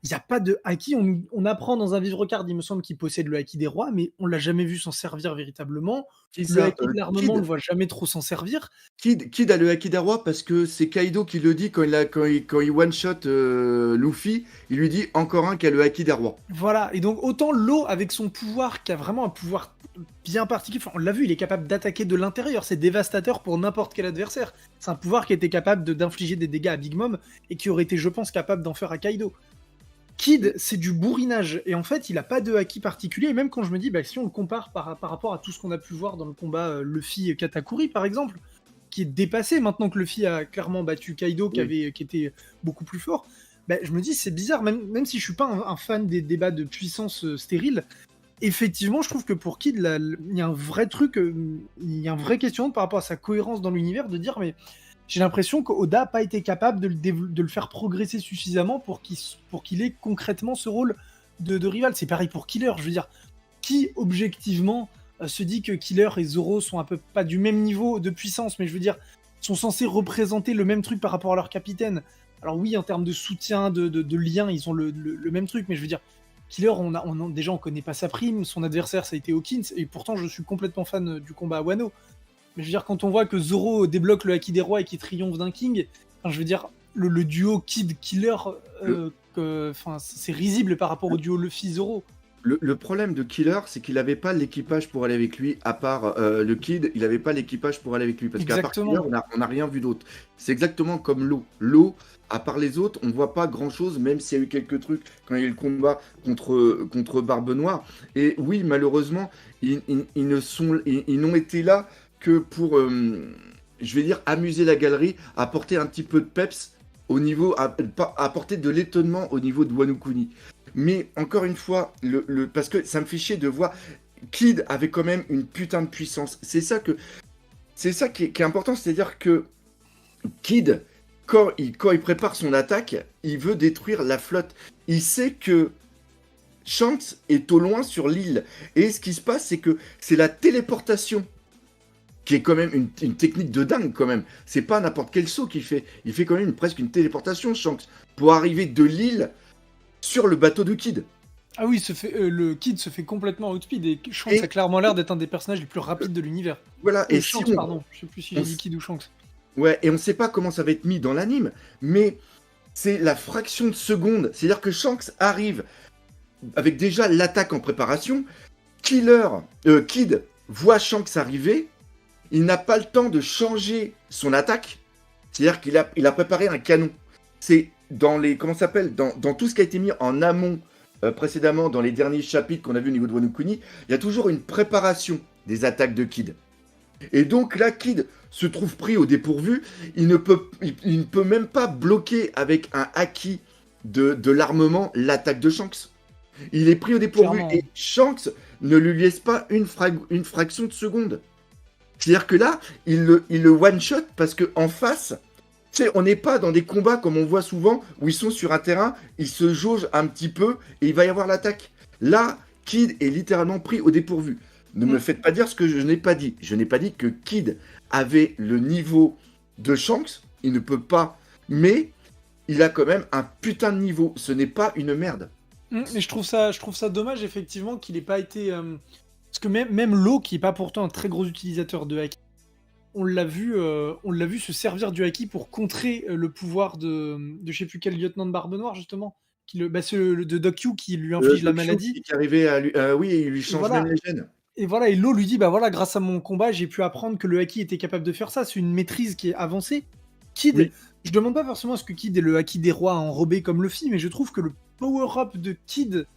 il n'y a pas de haki. On apprend dans un vivre card, il me semble qu'il possède le haki des rois, mais on l'a jamais vu s'en servir véritablement. Qui Le ça haki de l'armement, on Kid. le voit jamais trop s'en servir. Kid a le haki d'Arwa parce que c'est Kaido qui le dit quand il one-shot Luffy, il lui dit encore un qui a le haki d'Arwa. Voilà, et donc autant Law avec son pouvoir, qui a vraiment un pouvoir bien particulier, enfin, on l'a vu, il est capable d'attaquer de l'intérieur, c'est dévastateur pour n'importe quel adversaire. C'est un pouvoir qui était capable d'infliger des dégâts à Big Mom et qui aurait été, je pense, capable d'en faire à Kaido. Kid, c'est du bourrinage, et en fait, il a pas de haki particulier, et même quand je me dis, bah, si on le compare par rapport à tout ce qu'on a pu voir dans le combat Luffy-Katakuri, par exemple, qui est dépassé maintenant que Luffy a clairement battu Kaido, qui était beaucoup plus fort, bah, je me dis, c'est bizarre, même si je suis pas un fan des débats de puissance stérile, effectivement, je trouve que pour Kid, il y a un vrai truc, il y a un vrai questionnement par rapport à sa cohérence dans l'univers, de dire, mais j'ai l'impression qu'Oda n'a pas été capable de le faire progresser suffisamment pour qu'il ait concrètement ce rôle de rival. C'est pareil pour Killer, je veux dire, qui objectivement se dit que Killer et Zoro sont un peu pas du même niveau de puissance, mais je veux dire, sont censés représenter le même truc par rapport à leur capitaine. Alors oui, en termes de soutien, de lien, ils ont le même truc, mais je veux dire, Killer, déjà on connaît pas sa prime, son adversaire ça a été Hawkins, et pourtant je suis complètement fan du combat à Wano. Mais je veux dire, quand on voit que Zoro débloque le haki des rois et qu'il triomphe d'un king, enfin, je veux dire, le duo Kid-Killer, c'est risible par rapport au duo Luffy-Zoro. Le problème de Killer, c'est qu'il n'avait pas l'équipage pour aller avec lui, à part le Kid, il n'avait pas l'équipage pour aller avec lui. Parce qu'à part Exactement. Killer, on n'a rien vu d'autre. C'est exactement comme l'eau. L'eau, à part les autres, on ne voit pas grand-chose, même s'il y a eu quelques trucs quand il y a eu le combat contre Barbe Noire. Et oui, malheureusement, ils n'ont été là que pour, je vais dire, amuser la galerie, apporter un petit peu de peps au niveau, apporter de l'étonnement au niveau de Wano Kuni. Mais encore une fois, parce que ça me fait chier de voir Kid avait quand même une putain de puissance. C'est ça qui est important, c'est-à-dire que Kid, quand il prépare son attaque, il veut détruire la flotte. Il sait que Shanks est au loin sur l'île. Et ce qui se passe, c'est que c'est la téléportation qui est quand même une technique de dingue quand même. C'est pas n'importe quel saut qu'il fait. Il fait quand même presque une téléportation, Shanks, pour arriver de l'île sur le bateau de Kid. Ah oui, le Kid se fait complètement outspeed, et Shanks a clairement l'air d'être un des personnages les plus rapides de l'univers. Voilà, et Shanks, pardon, je sais plus si j'ai dit Kid ou Shanks. Ouais, et on sait pas comment ça va être mis dans l'anime, mais c'est la fraction de seconde. C'est-à-dire que Shanks arrive avec déjà l'attaque en préparation. Kid voit Shanks arriver. il n'a pas le temps de changer son attaque. C'est-à-dire qu'il a préparé un canon. C'est dans les, comment ça s'appelle, dans tout ce qui a été mis en amont précédemment, dans les derniers chapitres qu'on a vu au niveau de Wano Kuni, il y a toujours une préparation des attaques de Kid. Et donc là, Kid se trouve pris au dépourvu. Il ne peut même pas bloquer avec un haki de l'armement l'attaque de Shanks. Il est pris au dépourvu Clairement. et Shanks ne lui laisse pas une fraction de seconde. C'est-à-dire que là, il le one-shot parce qu'en face, tu sais, on n'est pas dans des combats comme on voit souvent où ils sont sur un terrain, ils se jaugent un petit peu et il va y avoir l'attaque. Là, Kid est littéralement pris au dépourvu. Ne me faites pas dire ce que je n'ai pas dit. Je n'ai pas dit que Kid avait le niveau de Shanks. Il ne peut pas. Mais il a quand même un putain de niveau. Ce n'est pas une merde. Et je trouve ça dommage, effectivement, qu'il n'ait pas été... Parce que même Law, qui n'est pas pourtant un très gros utilisateur de haki, on l'a vu se servir du haki pour contrer le pouvoir de je sais plus quel lieutenant de Barbe Noire, justement. C'est de Doc Q qui lui inflige la maladie. Qui arrivait à lui... oui, il lui change voilà. même les gènes. Et voilà, et Law lui dit, bah voilà, grâce à mon combat, j'ai pu apprendre que le haki était capable de faire ça. C'est une maîtrise qui est avancée. Kid, Oui. je demande pas forcément à ce que Kid ait le haki des rois enrobé comme Luffy, mais je trouve que le power-up de Kid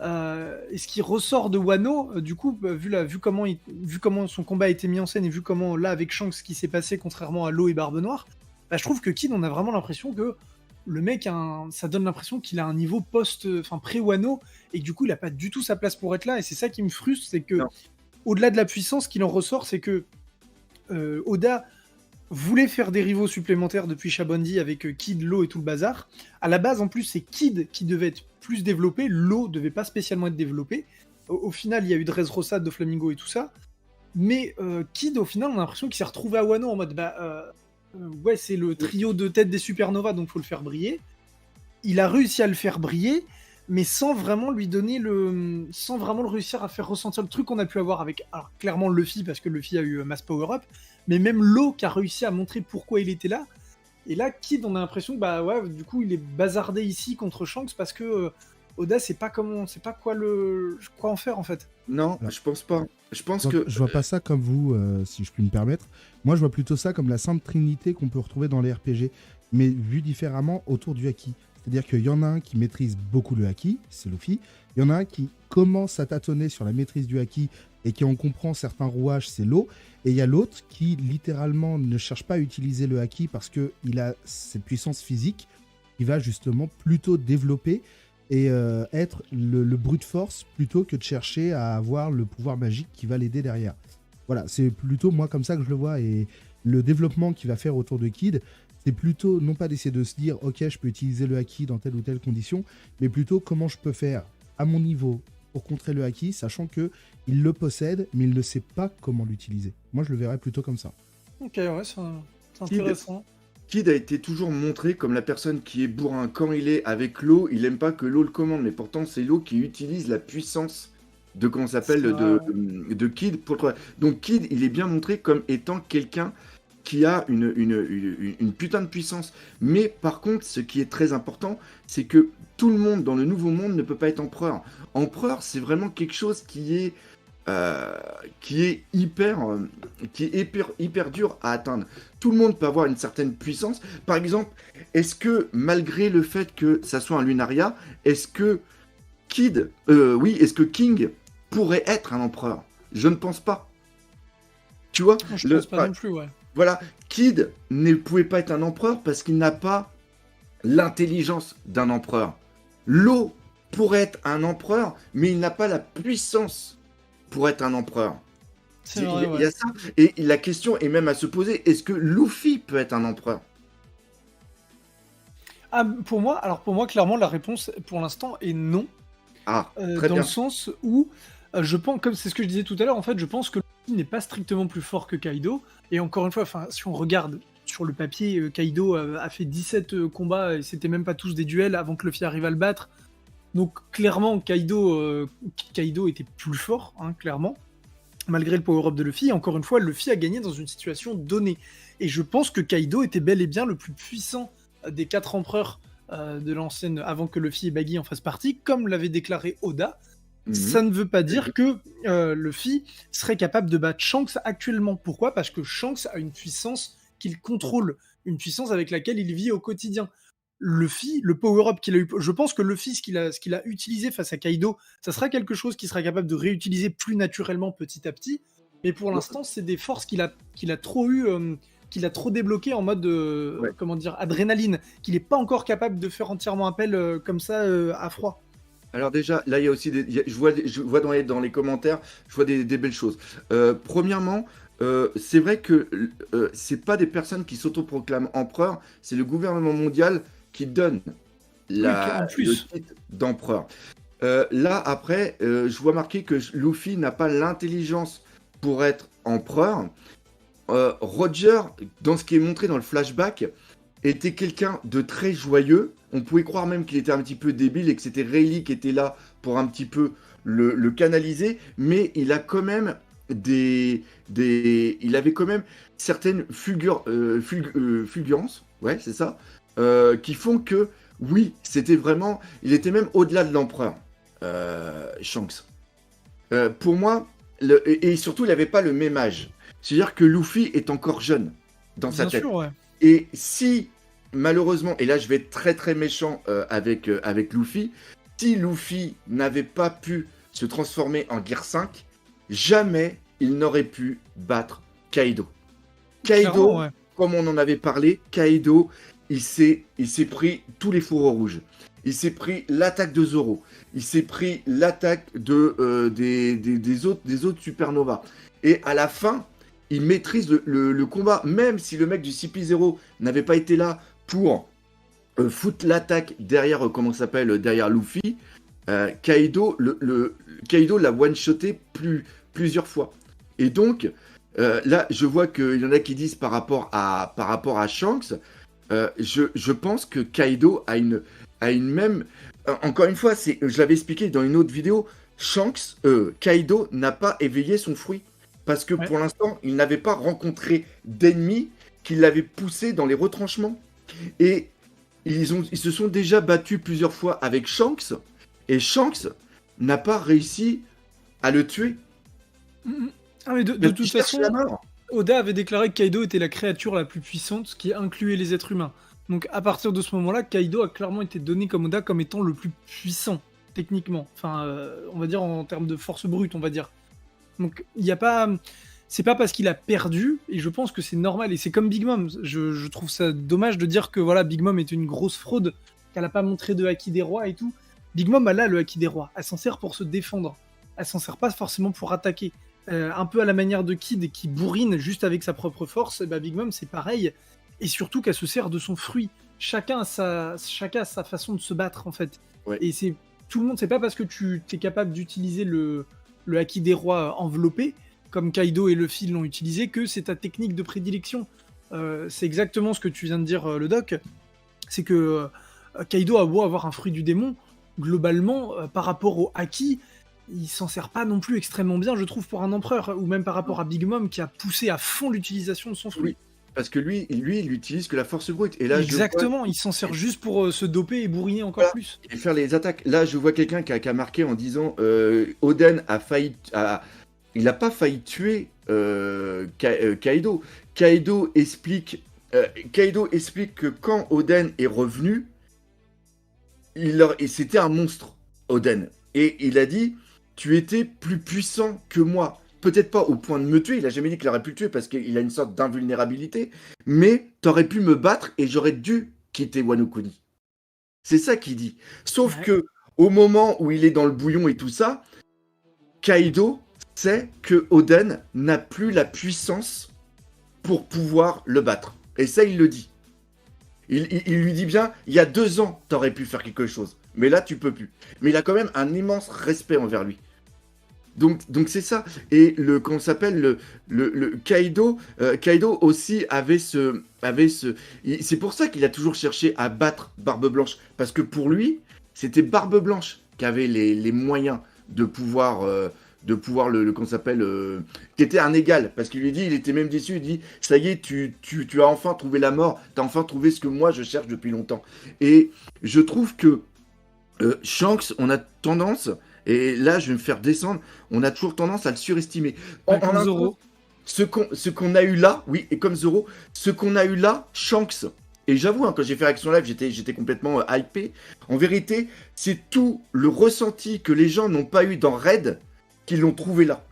et ce qui ressort de Wano, du coup, vu comment son combat a été mis en scène et vu comment, là, avec Shanks, ce qui s'est passé, contrairement à Law et Barbe Noire, bah, je trouve que Kid, on a vraiment l'impression que le mec, ça donne l'impression qu'il a un niveau pré-Wano, et que du coup, il a pas du tout sa place pour être là, et c'est ça qui me frustre, c'est que, Non. au-delà de la puissance, qu'il en ressort, c'est que Oda voulait faire des rivaux supplémentaires depuis Shabondi avec Kid, Law et tout le bazar. À la base, en plus, c'est Kid qui devait être plus développé, Law devait pas spécialement être développé. Au final, il y a eu Dressrosa, Doflamingo et tout ça. Mais Kid, au final, on a l'impression qu'il s'est retrouvé à Wano en mode ouais, c'est le trio de tête des supernovas, donc faut le faire briller. Il a réussi à le faire briller, mais sans vraiment lui donner sans vraiment le réussir à faire ressentir le truc qu'on a pu avoir avec, alors clairement Luffy, parce que Luffy a eu Mass Power Up, mais même Law qui a réussi à montrer pourquoi il était là. Et là, Kid, on a l'impression que bah ouais, du coup, il est bazardé ici contre Shanks parce que Oda, c'est pas quoi en faire en fait. Non, Alors, je pense pas. Je pense donc, que... je vois pas ça comme vous, si je puis me permettre. Moi, je vois plutôt ça comme la sainte trinité qu'on peut retrouver dans les RPG, mais vu différemment autour du haki. C'est-à-dire qu'il y en a un qui maîtrise beaucoup le haki, c'est Luffy. Il y en a un qui commence à tâtonner sur la maîtrise du haki et qui en comprend certains rouages, c'est Law. Et il y a l'autre qui, littéralement, ne cherche pas à utiliser le haki parce qu'il a cette puissance physique qui va justement plutôt développer et être le brute force plutôt que de chercher à avoir le pouvoir magique qui va l'aider derrière. Voilà, c'est plutôt moi comme ça que je le vois. Et le développement qu'il va faire autour de Kid, c'est plutôt non pas d'essayer de se dire ok, je peux utiliser le haki dans telle ou telle condition, mais plutôt comment je peux faire à mon niveau pour contrer le haki, sachant que il le possède, mais il ne sait pas comment l'utiliser. Moi, je le verrais plutôt comme ça. Ok, ouais, c'est intéressant. Kid a été toujours montré comme la personne qui est bourrin. Quand il est avec Law, il aime pas que Law le commande, mais pourtant c'est Law qui utilise la puissance de comment ça s'appelle de Kid pour le travail. Donc Kid, il est bien montré comme étant quelqu'un qui a une putain de puissance. Mais par contre, ce qui est très important, c'est que tout le monde dans le nouveau monde ne peut pas être empereur. Empereur, c'est vraiment quelque chose qui est hyper dur à atteindre. Tout le monde peut avoir une certaine puissance. Par exemple, est-ce que malgré le fait que ça soit un Lunaria, est-ce que est-ce que King pourrait être un empereur? Je ne pense pas. Tu vois, Je pense pas non plus, ouais. voilà, Kid ne pouvait pas être un empereur parce qu'il n'a pas l'intelligence d'un empereur. Law pourrait être un empereur, mais il n'a pas la puissance pour être un empereur. C'est vrai, Il y a ça. Et la question est même à se poser, est-ce que Luffy peut être un empereur? Ah, pour moi, clairement, la réponse pour l'instant est non. Ah, très dans bien. le sens où je pense, comme c'est ce que je disais tout à l'heure, en fait, je pense que Luffy n'est pas strictement plus fort que Kaido. Et encore une fois, si on regarde sur le papier, Kaido a fait 17 combats et c'était même pas tous des duels avant que Luffy arrive à le battre. Donc clairement, Kaido était plus fort, hein, clairement, malgré le power-up de Luffy. Et encore une fois, Luffy a gagné dans une situation donnée. Et je pense que Kaido était bel et bien le plus puissant des 4 empereurs de l'ancienne, avant que Luffy et Baggy en fassent partie, comme l'avait déclaré Oda. Mhm. ça ne veut pas dire que Luffy serait capable de battre Shanks actuellement. Pourquoi? Parce que Shanks a une puissance qu'il contrôle, une puissance avec laquelle il vit au quotidien. Luffy, le power-up qu'il a eu, je pense que Luffy, ce qu'il a utilisé face à Kaido, ça sera quelque chose qu'il sera capable de réutiliser plus naturellement petit à petit. Mais pour l'instant, c'est des forces qu'il a trop eu, qu'il a trop débloqué en mode, Ouais. comment dire, adrénaline, qu'il n'est pas encore capable de faire entièrement appel comme ça à froid. Alors déjà, là, il y a aussi je vois dans les commentaires, je vois des belles choses. Premièrement, c'est vrai que c'est pas des personnes qui s'autoproclament empereur, c'est le gouvernement mondial qui donne Oui, en le plus. titre d'empereur. Là, après, je vois marqué que Luffy n'a pas l'intelligence pour être empereur. Roger, dans ce qui est montré dans le flashback, était quelqu'un de très joyeux. On pouvait croire même qu'il était un petit peu débile et que c'était Rayleigh qui était là pour un petit peu le canaliser, mais il a quand même il avait quand même certaines fulgurances, ouais, c'est ça, qui font que, oui, c'était vraiment, il était même au-delà de l'empereur, Shanks. Pour moi, et surtout, il n'avait pas le même âge. C'est-à-dire que Luffy est encore jeune dans sa Bien tête. sûr, ouais. Et si, malheureusement, et là je vais être très très méchant avec Luffy, si Luffy n'avait pas pu se transformer en Gear 5, jamais il n'aurait pu battre Kaido. Clairement, Kaido, ouais. comme on en avait parlé, Kaido, il s'est pris tous les fourreaux rouges. Il s'est pris l'attaque de Zoro. Il s'est pris l'attaque des autres Supernova. Et à la fin, il maîtrise le combat, même si le mec du CP0 n'avait pas été là pour foutre l'attaque derrière, comment ça s'appelle, derrière Luffy. Kaido Kaido l'a one-shoté plusieurs fois. Et donc, là, je vois qu'il y en a qui disent par rapport à Shanks, je pense que Kaido a une même. Encore une fois, je l'avais expliqué dans une autre vidéo, Kaido n'a pas éveillé son fruit. Parce que Ouais. pour l'instant, il n'avait pas rencontré d'ennemis qui l'avaient poussé dans les retranchements. Et ils se sont déjà battus plusieurs fois avec Shanks. Et Shanks n'a pas réussi à le tuer. Mhm. Ah, mais de Il toute cherche la façon, mort. Oda avait déclaré que Kaido était la créature la plus puissante, qui incluait les êtres humains. Donc à partir de ce moment-là, Kaido a clairement été donné comme Oda comme étant le plus puissant, techniquement. Enfin, on va dire en termes de force brute, on va dire. Donc il n'y a pas. C'est pas parce qu'il a perdu, et je pense que c'est normal, et c'est comme Big Mom. Je trouve ça dommage de dire que voilà, Big Mom était une grosse fraude, qu'elle a pas montré de Haki des rois et tout. Big Mom, elle a le Haki des rois. Elle s'en sert pour se défendre. Elle s'en sert pas forcément pour attaquer. Un peu à la manière de Kid qui bourrine juste avec sa propre force, et bah Big Mom c'est pareil. Et surtout qu'elle se sert de son fruit. Chacun a sa façon de se battre en fait. Ouais. Et c'est tout le monde, c'est pas parce que tu es capable d'utiliser le Haki des rois enveloppé, comme Kaido et Luffy l'ont utilisé, que c'est ta technique de prédilection. C'est exactement ce que tu viens de dire, le doc. C'est que Kaido a beau avoir un fruit du démon, globalement, par rapport au Haki, il s'en sert pas non plus extrêmement bien, je trouve, pour un empereur, ou même par rapport à Big Mom qui a poussé à fond l'utilisation de son fruit. Oui. Parce que lui, il utilise que la force brute. Et là, Exactement, il s'en sert juste pour se doper et bourriner encore voilà, plus. et faire les attaques. Là, je vois quelqu'un qui a marqué en disant Oden a failli. Il n'a pas failli tuer Kaido. Kaido explique que quand Oden est revenu, et c'était un monstre, Oden. Et il a dit, tu étais plus puissant que moi. Peut-être pas au point de me tuer, il a jamais dit qu'il aurait pu le tuer parce qu'il a une sorte d'invulnérabilité, mais t'aurais pu me battre et j'aurais dû quitter Wano Kuni. C'est ça qu'il dit. Sauf Ouais. que au moment où il est dans le bouillon et tout ça, Kaido sait que Oden n'a plus la puissance pour pouvoir le battre. Et ça, il le dit. Il lui dit bien, il y a 2 ans, t'aurais pu faire quelque chose. Mais là, tu peux plus. Mais il a quand même un immense respect envers lui. Donc c'est ça. Et comment ça s'appelle, le Kaido, Kaido aussi c'est pour ça qu'il a toujours cherché à battre Barbe Blanche. Parce que pour lui, c'était Barbe Blanche qui avait les moyens de pouvoir, comment ça s'appelle, qui était un égal. Parce qu'il lui dit, il était même déçu, il dit, ça y est, tu as enfin trouvé la mort, tu as enfin trouvé ce que moi je cherche depuis longtemps. Et je trouve que Shanks, on a tendance Et là, je vais me faire descendre. On a toujours tendance à le surestimer. Comme Un Zoro. ce qu'on a eu là, oui, et comme Zoro, ce qu'on a eu là, Shanks. Et j'avoue, hein, quand j'ai fait Action Live, j'étais complètement hypé. En vérité, c'est tout le ressenti que les gens n'ont pas eu dans Raid qu'ils l'ont trouvé là.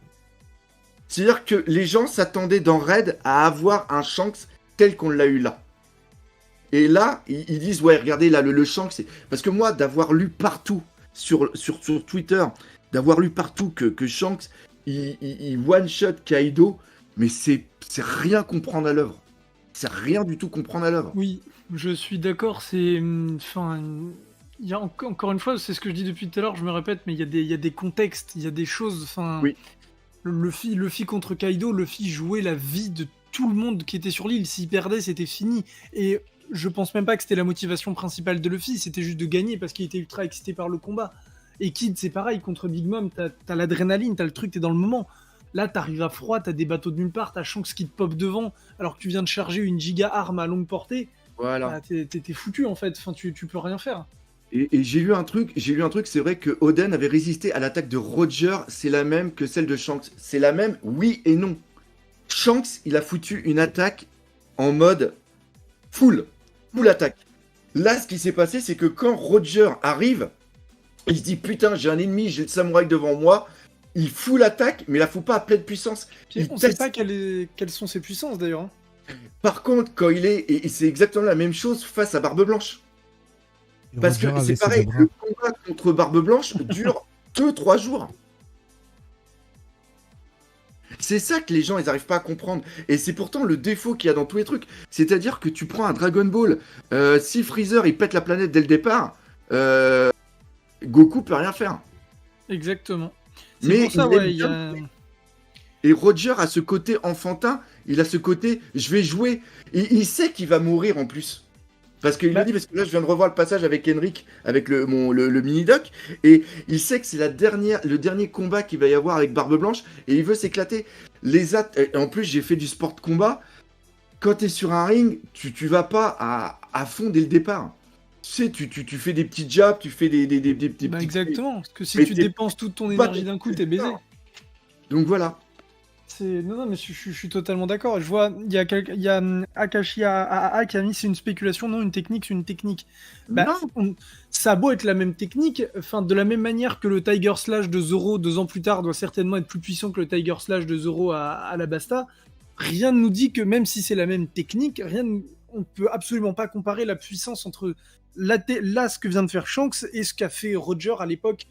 C'est-à-dire que les gens s'attendaient dans Raid à avoir un Shanks tel qu'on l'a eu là. Et là, ils disent, ouais, regardez, là, le Shanks, c'est... Parce que moi, d'avoir lu partout, sur Twitter, d'avoir lu partout que Shanks, il one-shot Kaido, mais c'est rien comprendre à l'œuvre. C'est rien du tout comprendre à l'œuvre. Oui, je suis d'accord. C'est, enfin, il y a encore une fois, c'est ce que je dis depuis tout à l'heure. Je me répète, mais il y a des contextes, il y a des choses. Enfin, Oui. Luffy contre Kaido, Luffy jouait la vie de tout le monde qui était sur l'île. S'il perdait, c'était fini. Et je pense même pas que c'était la motivation principale de Luffy. C'était juste de gagner parce qu'il était ultra excité par le combat. Et Kid, c'est pareil contre Big Mom. T'as l'adrénaline, t'as le truc, t'es dans le moment. Là, t'arrives à froid, t'as des bateaux de nulle part, t'as Shanks qui te pop devant, alors que tu viens de charger une giga arme à longue portée. Voilà. Bah, t'es foutu en fait. Enfin, tu peux rien faire. Et j'ai lu un truc, c'est vrai que Oden avait résisté à l'attaque de Roger, c'est la même que celle de Shanks. C'est la même, oui et non. Shanks, il a foutu une attaque en mode full attaque. Là, ce qui s'est passé, c'est que quand Roger arrive, il se dit putain, j'ai un ennemi, j'ai le samouraï devant moi. Il fout l'attaque, mais il la fout pas à pleine puissance. Puis, on sait pas quelles sont ses puissances d'ailleurs. Hein. Par contre, quand il est, et c'est exactement la même chose face à Barbe Blanche. Et Parce que Roger avait c'est ses pareil, deux bras. le combat contre Barbe Blanche dure 2-3 jours. C'est ça que les gens, ils n'arrivent pas à comprendre. Et c'est pourtant le défaut qu'il y a dans tous les trucs. C'est-à-dire que tu prends un Dragon Ball, si Freezer, il pète la planète dès le départ, Goku peut rien faire. Exactement. C'est Mais pour ça, il aime ouais, bien. Et Roger a ce côté enfantin, il a ce côté je vais jouer. Et il sait qu'il va mourir en plus. Parce qu'il Bah- le dit, parce que là je viens de revoir le passage avec Henrik, avec le mini-doc, et il sait que c'est le dernier combat qu'il va y avoir avec Barbe Blanche, et il veut s'éclater. Et en plus j'ai fait du sport de combat, quand tu es sur un ring, tu vas pas à fond dès le départ. Tu sais, tu fais des petits jabs, tu fais des Bah, petits... exactement. Parce que si Mais tu t'es dépenses toute ton pas énergie d'un coup, t'es baisé. Donc voilà. Non, mais je suis totalement d'accord. Je vois, il y a Akashi AA qui a mis c'est une spéculation, non, une technique, c'est une technique. Bah, Non. ça a beau être la même technique, enfin, de la même manière que le Tiger Slash de Zoro 2 ans plus tard doit certainement être plus puissant que le Tiger Slash de Zoro à la Basta, rien ne nous dit que même si c'est la même technique, on peut absolument pas comparer la puissance entre là ce que vient de faire Shanks et ce qu'a fait Roger à l'époque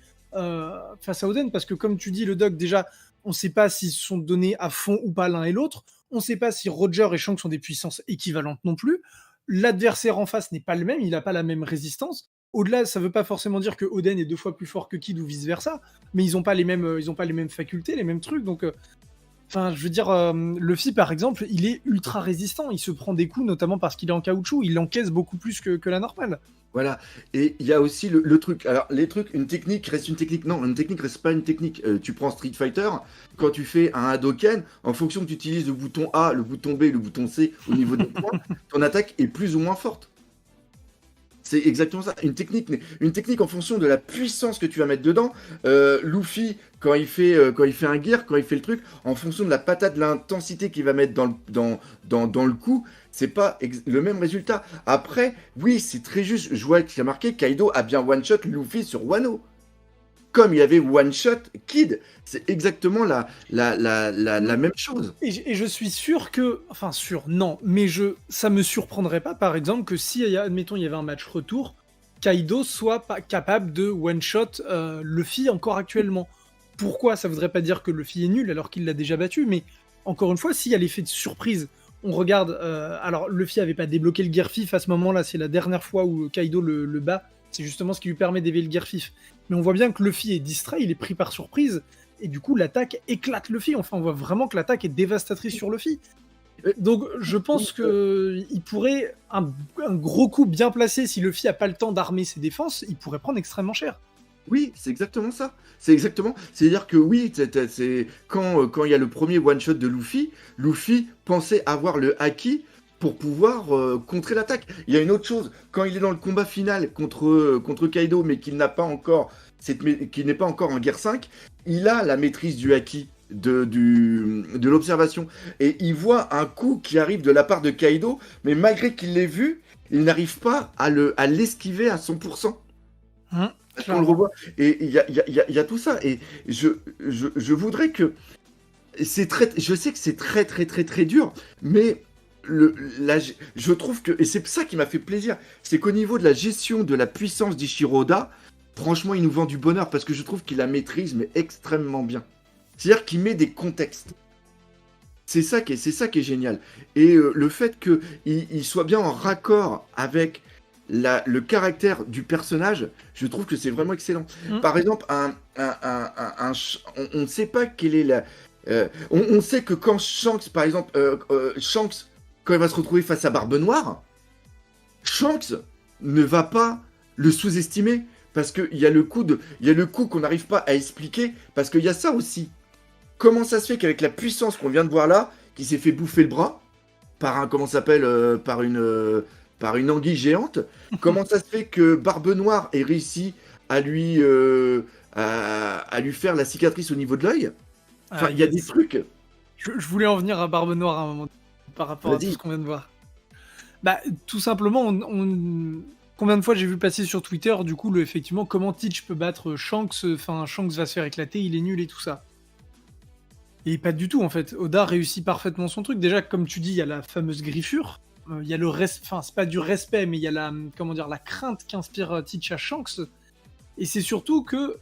face à Oden, parce que comme tu dis, le doc, déjà, on ne sait pas s'ils se sont donnés à fond ou pas l'un et l'autre. On ne sait pas si Roger et Shanks sont des puissances équivalentes non plus. L'adversaire en face n'est pas le même, il n'a pas la même résistance. Au-delà, ça ne veut pas forcément dire que Oden est 2 fois plus fort que Kid ou vice-versa, mais ils n'ont pas les mêmes facultés, les mêmes trucs. Donc, enfin, je veux dire, Luffy, par exemple, il est ultra résistant. Il se prend des coups, notamment parce qu'il est en caoutchouc. Il encaisse beaucoup plus que la normale. Voilà. Et il y a aussi le truc. Alors, les trucs, une technique reste une technique. Non, une technique reste pas une technique. Tu prends Street Fighter, quand tu fais un Hadoken, en fonction que tu utilises le bouton A, le bouton B, le bouton C au niveau des points, ton attaque est plus ou moins forte. C'est exactement ça. Une technique en fonction de la puissance que tu vas mettre dedans. Luffy, quand il fait un gear, quand il fait le truc, en fonction de la patate, de l'intensité qu'il va mettre dans le coup, c'est pas le même résultat. Après, oui, c'est très juste. Je vois qu'il y a marqué Kaido a bien one-shot Luffy sur Wano. Comme il avait one-shot Kid. C'est exactement la même chose. Et je suis sûr que, enfin sûr, non, mais ça me surprendrait pas, par exemple, que si, admettons, il y avait un match retour, Kaido soit pas capable de one-shot Luffy encore actuellement. Pourquoi? Ça voudrait pas dire que Luffy est nul alors qu'il l'a déjà battu, mais encore une fois, s'il y a l'effet de surprise, on regarde, alors Luffy avait pas débloqué le Gear Fifth à ce moment-là, c'est la dernière fois où Kaido le bat, c'est justement ce qui lui permet d'élever le Gear Fifth. Mais on voit bien que Luffy est distrait, il est pris par surprise, et du coup l'attaque éclate Luffy. Enfin, on voit vraiment que l'attaque est dévastatrice sur Luffy. Donc je pense qu'il pourrait, un gros coup bien placé, si Luffy a pas le temps d'armer ses défenses, il pourrait prendre extrêmement cher. Oui, c'est exactement ça. C'est-à-dire que oui, c'est quand il y a le premier one-shot de Luffy pensait avoir le haki pour pouvoir contrer l'attaque. Il y a une autre chose, quand il est dans le combat final contre Kaido, mais qu'il n'a pas encore, qu'il n'est pas encore en guerre 5, il a la maîtrise du haki, de l'observation. Et il voit un coup qui arrive de la part de Kaido, mais malgré qu'il l'ait vu, il n'arrive pas à l'esquiver à 100%. On le revoit. Et il y a tout ça. Et je voudrais que... je sais que c'est très, très, très, très dur, mais je trouve que... Et c'est ça qui m'a fait plaisir. C'est qu'au niveau de la gestion de la puissance d'Ichiro Oda, franchement, il nous vend du bonheur parce que je trouve qu'il la maîtrise, mais extrêmement bien. C'est-à-dire qu'il met des contextes. C'est ça qui est génial. Et le fait qu'il soit bien en raccord avec le caractère du personnage, je trouve que c'est vraiment excellent. Par exemple, on ne sait pas quelle est la... on sait que quand Shanks, par exemple, Shanks, quand il va se retrouver face à Barbe Noire, Shanks ne va pas le sous-estimer parce qu'il y a le coup qu'on n'arrive pas à expliquer, parce qu'il y a ça aussi. Comment ça se fait qu'avec la puissance qu'on vient de voir là, qui s'est fait bouffer le bras par par une anguille géante, comment ça se fait que Barbe Noire ait réussi à lui faire la cicatrice au niveau de l'œil? Enfin, il y a des trucs. Je voulais en venir à Barbe Noire à un moment par rapport à tout ce qu'on vient de voir. Bah, tout simplement, combien de fois j'ai vu passer sur Twitter, du coup, effectivement, comment Teach peut battre Shanks, enfin, Shanks va se faire éclater, il est nul et tout ça. Et pas du tout, en fait. Oda réussit parfaitement son truc. Déjà, comme tu dis, il y a la fameuse griffure. Il y a le respect, enfin, c'est pas du respect, mais il y a la crainte qu'inspire Teach à Shanks. Et c'est surtout que,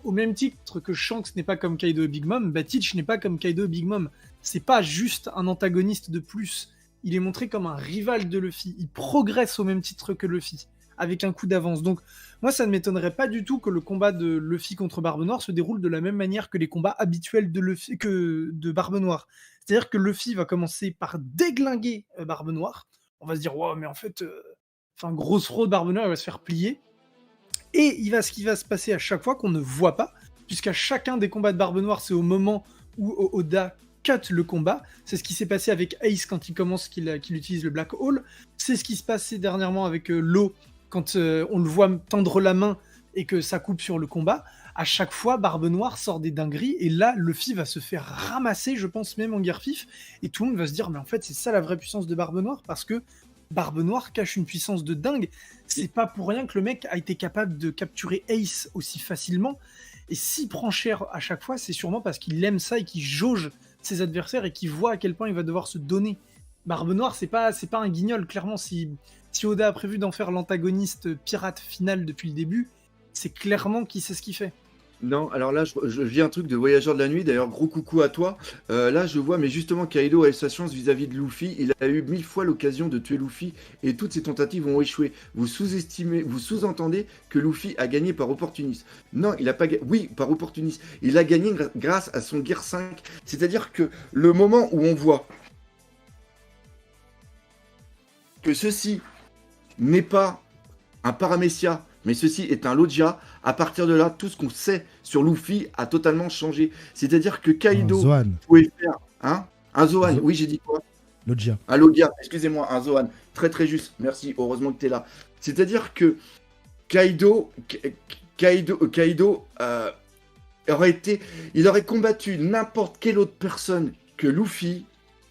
au même titre que Shanks n'est pas comme Kaido et Big Mom, bah Teach n'est pas comme Kaido et Big Mom. C'est pas juste un antagoniste de plus. Il est montré comme un rival de Luffy. Il progresse au même titre que Luffy, avec un coup d'avance. Donc, moi, ça ne m'étonnerait pas du tout que le combat de Luffy contre Barbe Noire se déroule de la même manière que les combats habituels de Barbe Noire. C'est-à-dire que Luffy va commencer par déglinguer Barbe Noire. On va se dire, wow, mais en fait, grosse fraude, Barbe Noire, elle va se faire plier. Et ce qui va se passer à chaque fois qu'on ne voit pas, puisqu'à chacun des combats de Barbe Noire, c'est au moment où Oda cut le combat. C'est ce qui s'est passé avec Ace quand qu'il utilise le Black Hole. C'est ce qui se passait dernièrement avec Law quand on le voit tendre la main et que ça coupe sur le combat. À chaque fois, Barbe Noire sort des dingueries et là, Luffy va se faire ramasser, je pense même en guerre fif, et tout le monde va se dire, mais en fait, c'est ça la vraie puissance de Barbe Noire, parce que Barbe Noire cache une puissance de dingue. C'est pas pour rien que le mec a été capable de capturer Ace aussi facilement, et s'il prend cher à chaque fois, c'est sûrement parce qu'il aime ça et qu'il jauge ses adversaires et qu'il voit à quel point il va devoir se donner. Barbe Noire, c'est pas un guignol, clairement. Si Oda a prévu d'en faire l'antagoniste pirate final depuis le début, c'est clairement qu'il sait ce qu'il fait. Non, alors là, je vis un truc de Voyageur de la Nuit, d'ailleurs, gros coucou à toi. Là, je vois, mais justement, Kaido a eu sa chance vis-à-vis de Luffy. Il a eu 1000 fois l'occasion de tuer Luffy et toutes ses tentatives ont échoué. Vous sous-entendez que Luffy a gagné par opportunisme. Non, il a pas gagné. Oui, par opportunisme. Il a gagné grâce à son Gear 5. C'est-à-dire que le moment où on voit que ceci n'est pas un Paramecia, mais ceci est un Loggia, à partir de là, tout ce qu'on sait sur Luffy a totalement changé. C'est-à-dire que Kaido pouvait faire... Hein, un Zoan, oui, j'ai dit quoi? Loggia. Un Loggia, excusez-moi, un Zoan. Très très juste, merci, heureusement que tu es là. C'est-à-dire que Kaido il aurait combattu n'importe quelle autre personne que Luffy,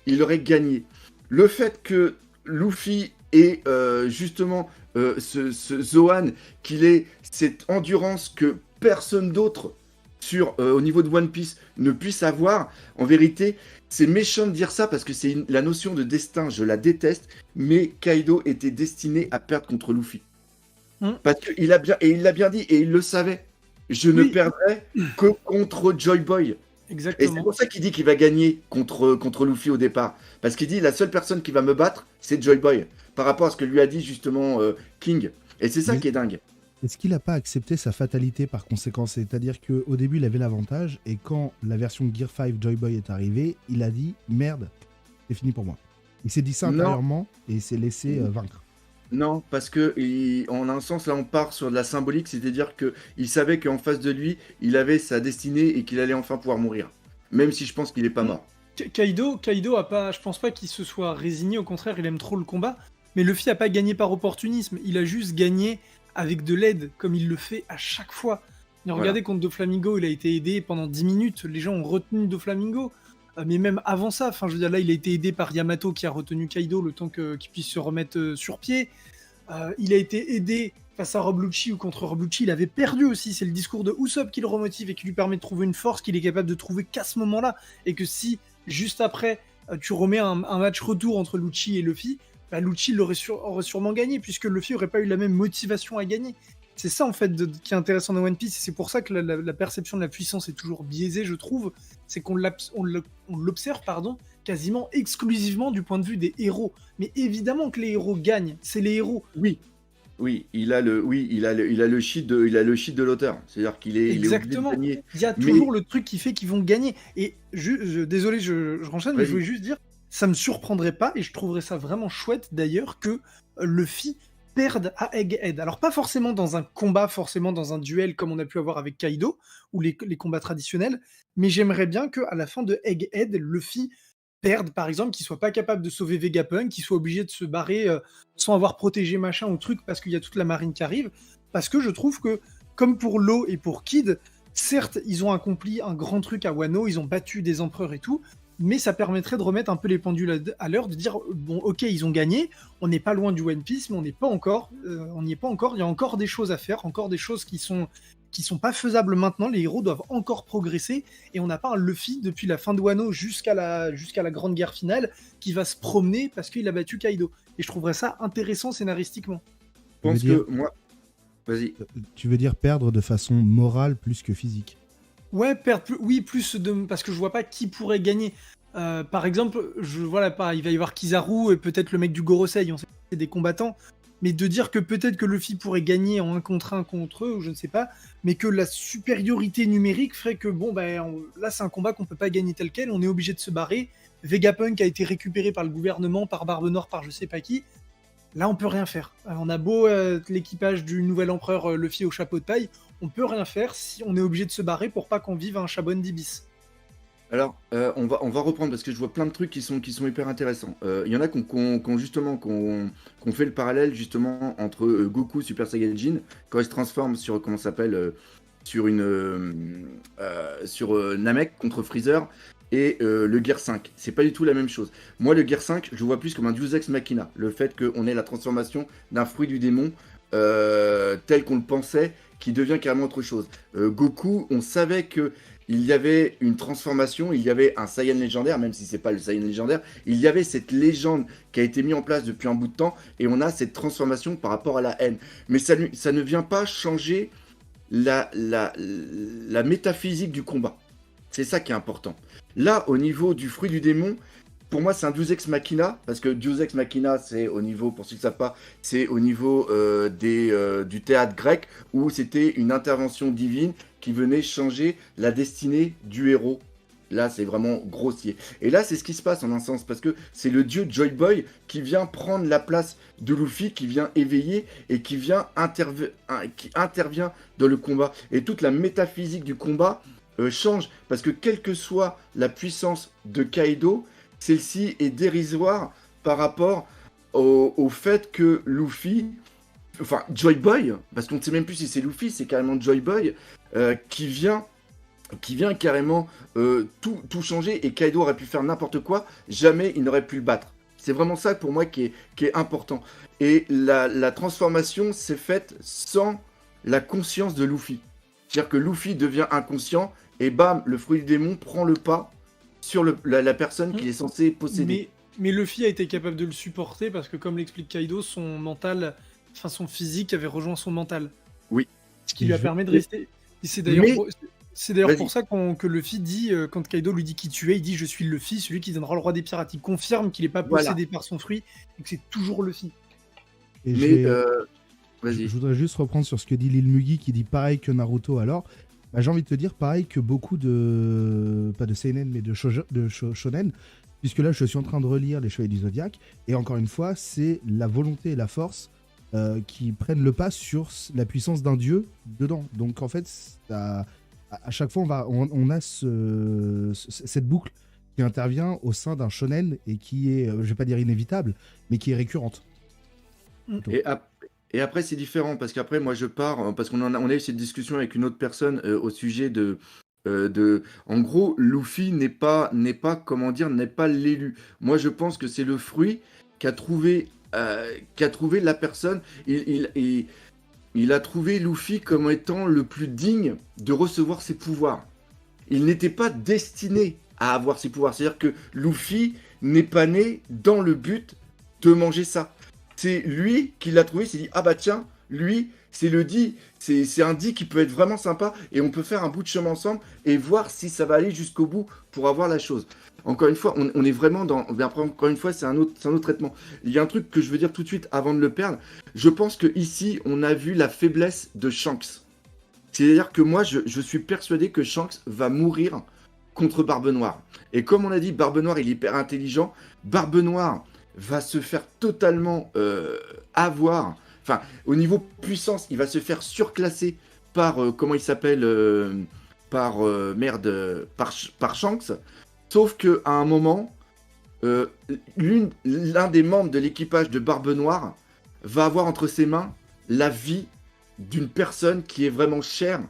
il aurait gagné. Le fait que Luffy ait justement ce Zoan, qu'il ait cette endurance que personne d'autre au niveau de One Piece ne puisse avoir, en vérité, c'est méchant de dire ça parce que c'est la notion de destin, je la déteste, mais Kaido était destiné à perdre contre Luffy. Parce qu'il l'a bien dit et il le savait. Je ne perdrai que contre Joy Boy. Exactement. Et c'est pour ça qu'il dit qu'il va gagner contre Luffy au départ. Parce qu'il dit la seule personne qui va me battre, c'est Joy Boy. Par rapport à ce que lui a dit justement King. Et c'est ça qui est dingue. Est-ce qu'il n'a pas accepté sa fatalité par conséquent? C'est-à-dire qu'au début, il avait l'avantage, et quand la version Gear 5 Joy Boy est arrivée, il a dit « Merde, c'est fini pour moi ». Il s'est dit ça intérieurement et il s'est laissé vaincre. Non, parce que en un sens, là, on part sur de la symbolique, c'est-à-dire qu'il savait qu'en face de lui, il avait sa destinée et qu'il allait enfin pouvoir mourir. Même si je pense qu'il n'est pas mort. Kaido a pas, je pense pas qu'il se soit résigné, au contraire, il aime trop le combat. Mais Luffy a pas gagné par opportunisme, il a juste gagné avec de l'aide, comme il le fait à chaque fois. Et Voilà. regardez, contre Doflamingo, il a été aidé pendant 10 minutes, les gens ont retenu Doflamingo. Mais même avant ça, enfin, je veux dire, là, il a été aidé par Yamato qui a retenu Kaido le temps qu'il puisse se remettre sur pied. Il a été aidé face à Rob Lucci ou contre Rob Lucci, il avait perdu aussi. C'est le discours de Usopp qui le remotive et qui lui permet de trouver une force qu'il est capable de trouver qu'à ce moment-là. Et que si, juste après, tu remets un match retour entre Lucci et Luffy, bah, Lucci aurait sûrement gagné, puisque Luffy n'aurait pas eu la même motivation à gagner. C'est ça, en fait, qui est intéressant dans One Piece. Et c'est pour ça que la perception de la puissance est toujours biaisée, je trouve. C'est qu'on l'observe, quasiment exclusivement du point de vue des héros. Mais évidemment que les héros gagnent. C'est les héros. Oui, il a le cheat de l'auteur. C'est-à-dire qu'il est obligé de Exactement. gagner. Il y a Mais- toujours le truc qui fait qu'ils vont gagner. Et désolé, je renchaîne, mais Vas-y. je voulais juste dire, ça me surprendrait pas, et je trouverais ça vraiment chouette d'ailleurs, que Luffy perde à Egghead. Alors pas forcément dans un combat, forcément dans un duel comme on a pu avoir avec Kaido, ou les combats traditionnels, mais j'aimerais bien qu'à la fin de Egghead, Luffy perde, par exemple, qu'il soit pas capable de sauver Vegapunk, qu'il soit obligé de se barrer sans avoir protégé machin ou truc parce qu'il y a toute la marine qui arrive. Parce que je trouve que, comme pour Law et pour Kid, certes, ils ont accompli un grand truc à Wano, ils ont battu des empereurs et tout, mais ça permettrait de remettre un peu les pendules à l'heure, de dire, bon, ok, ils ont gagné, on n'est pas loin du One Piece, mais on n'y est pas encore, il y a encore des choses à faire, encore des choses qui sont pas faisables maintenant, les héros doivent encore progresser, et on n'a pas un Luffy depuis la fin de Wano jusqu'à la grande guerre finale qui va se promener parce qu'il a battu Kaido. Et je trouverais ça intéressant scénaristiquement. Je pense Tu veux que moi. Vas-y. Tu veux dire perdre de façon morale plus que physique. Ouais, plus parce que je vois pas qui pourrait gagner. Par exemple, il va y avoir Kizaru et peut-être le mec du Gorosei, on sait que c'est des combattants, mais de dire que peut-être que Luffy pourrait gagner en 1 contre 1 contre eux, ou je ne sais pas, mais que la supériorité numérique ferait que là c'est un combat qu'on peut pas gagner tel quel, on est obligé de se barrer. Vegapunk a été récupéré par le gouvernement, par Barbe Noire, par je sais pas qui. Là, on peut rien faire. On a beau l'équipage du nouvel empereur Luffy au chapeau de paille, on peut rien faire si on est obligé de se barrer pour pas qu'on vive un Shabon d'Ibis. Alors, on va reprendre parce que je vois plein de trucs qui sont hyper intéressants. Il y en a qu'on fait le parallèle justement entre Goku Super Saiyajin quand il se transforme sur comment ça s'appelle sur Namek contre Freezer et le Gear 5. C'est pas du tout la même chose. Moi, le Gear 5, je le vois plus comme un Deus Ex Machina. Le fait qu'on ait la transformation d'un fruit du démon tel qu'on le pensait, qui devient carrément autre chose. Goku, on savait que il y avait une transformation, il y avait un Saiyan légendaire, même si c'est pas le Saiyan légendaire, il y avait cette légende qui a été mise en place depuis un bout de temps, et on a cette transformation par rapport à la haine. Mais ça ne vient pas changer la métaphysique du combat. C'est ça qui est important. Là, au niveau du fruit du démon, pour moi, c'est un Deus Ex Machina, parce que Deus Ex Machina, c'est au niveau, pour ceux qui ne savent pas, c'est au niveau du théâtre grec, où c'était une intervention divine qui venait changer la destinée du héros. Là, c'est vraiment grossier. Et là, c'est ce qui se passe en un sens, parce que c'est le dieu Joy Boy qui vient prendre la place de Luffy, qui vient éveiller et qui intervient dans le combat. Et toute la métaphysique du combat change, parce que quelle que soit la puissance de Kaido, celle-ci est dérisoire par rapport au fait que Luffy, enfin Joy Boy, parce qu'on ne sait même plus si c'est Luffy, c'est carrément Joy Boy, qui vient carrément tout changer, et Kaido aurait pu faire n'importe quoi, jamais il n'aurait pu le battre. C'est vraiment ça pour moi qui est important. Et la transformation s'est faite sans la conscience de Luffy. C'est-à-dire que Luffy devient inconscient, et bam, le fruit du démon prend le pas sur la personne qu'il est censé posséder. Mais Luffy a été capable de le supporter parce que, comme l'explique Kaido, son mental, enfin son physique avait rejoint son mental. Oui. Ce qui lui a permis de rester. Et c'est d'ailleurs pour ça que Luffy dit, quand Kaido lui dit qui tu es, il dit je suis Luffy, celui qui donnera le roi des pirates. Il confirme qu'il n'est pas possédé par son fruit et que c'est toujours Luffy. Et vas-y. Je voudrais juste reprendre sur ce que dit Lil Mugi, qui dit pareil que Naruto alors. Bah, j'ai envie de te dire pareil que beaucoup pas de seinen, mais de shonen, puisque là je suis en train de relire Les Chevaliers du Zodiaque, et encore une fois, c'est la volonté et la force qui prennent le pas sur la puissance d'un dieu dedans. Donc en fait, à chaque fois, on a cette boucle qui intervient au sein d'un shonen et qui est, je vais pas dire inévitable, mais qui est récurrente. Plutôt. Et après, c'est différent parce qu'après, moi, je pars parce on a eu cette discussion avec une autre personne au sujet en gros, Luffy comment dire, n'est pas l'élu. Moi, je pense que c'est le fruit qu'a trouvé la personne. Il a trouvé Luffy comme étant le plus digne de recevoir ses pouvoirs. Il n'était pas destiné à avoir ses pouvoirs. C'est-à-dire que Luffy n'est pas né dans le but de manger ça. C'est lui qui l'a trouvé, il s'est dit, ah bah tiens, lui, c'est le dit, c'est un dit qui peut être vraiment sympa et on peut faire un bout de chemin ensemble et voir si ça va aller jusqu'au bout pour avoir la chose. Encore une fois, on est vraiment dans... Après, encore une fois, c'est un autre traitement. Il y a un truc que je veux dire tout de suite avant de le perdre. Je pense que ici, on a vu la faiblesse de Shanks. C'est-à-dire que moi, je suis persuadé que Shanks va mourir contre Barbe Noire. Et comme on a dit, Barbe Noire, il est hyper intelligent. Barbe Noire va se faire totalement avoir. Enfin, au niveau puissance, il va se faire surclasser par, comment il s'appelle par Shanks. Sauf qu'à un moment, l'un des membres de l'équipage de Barbe Noire va avoir entre ses mains la vie d'une personne qui est vraiment chère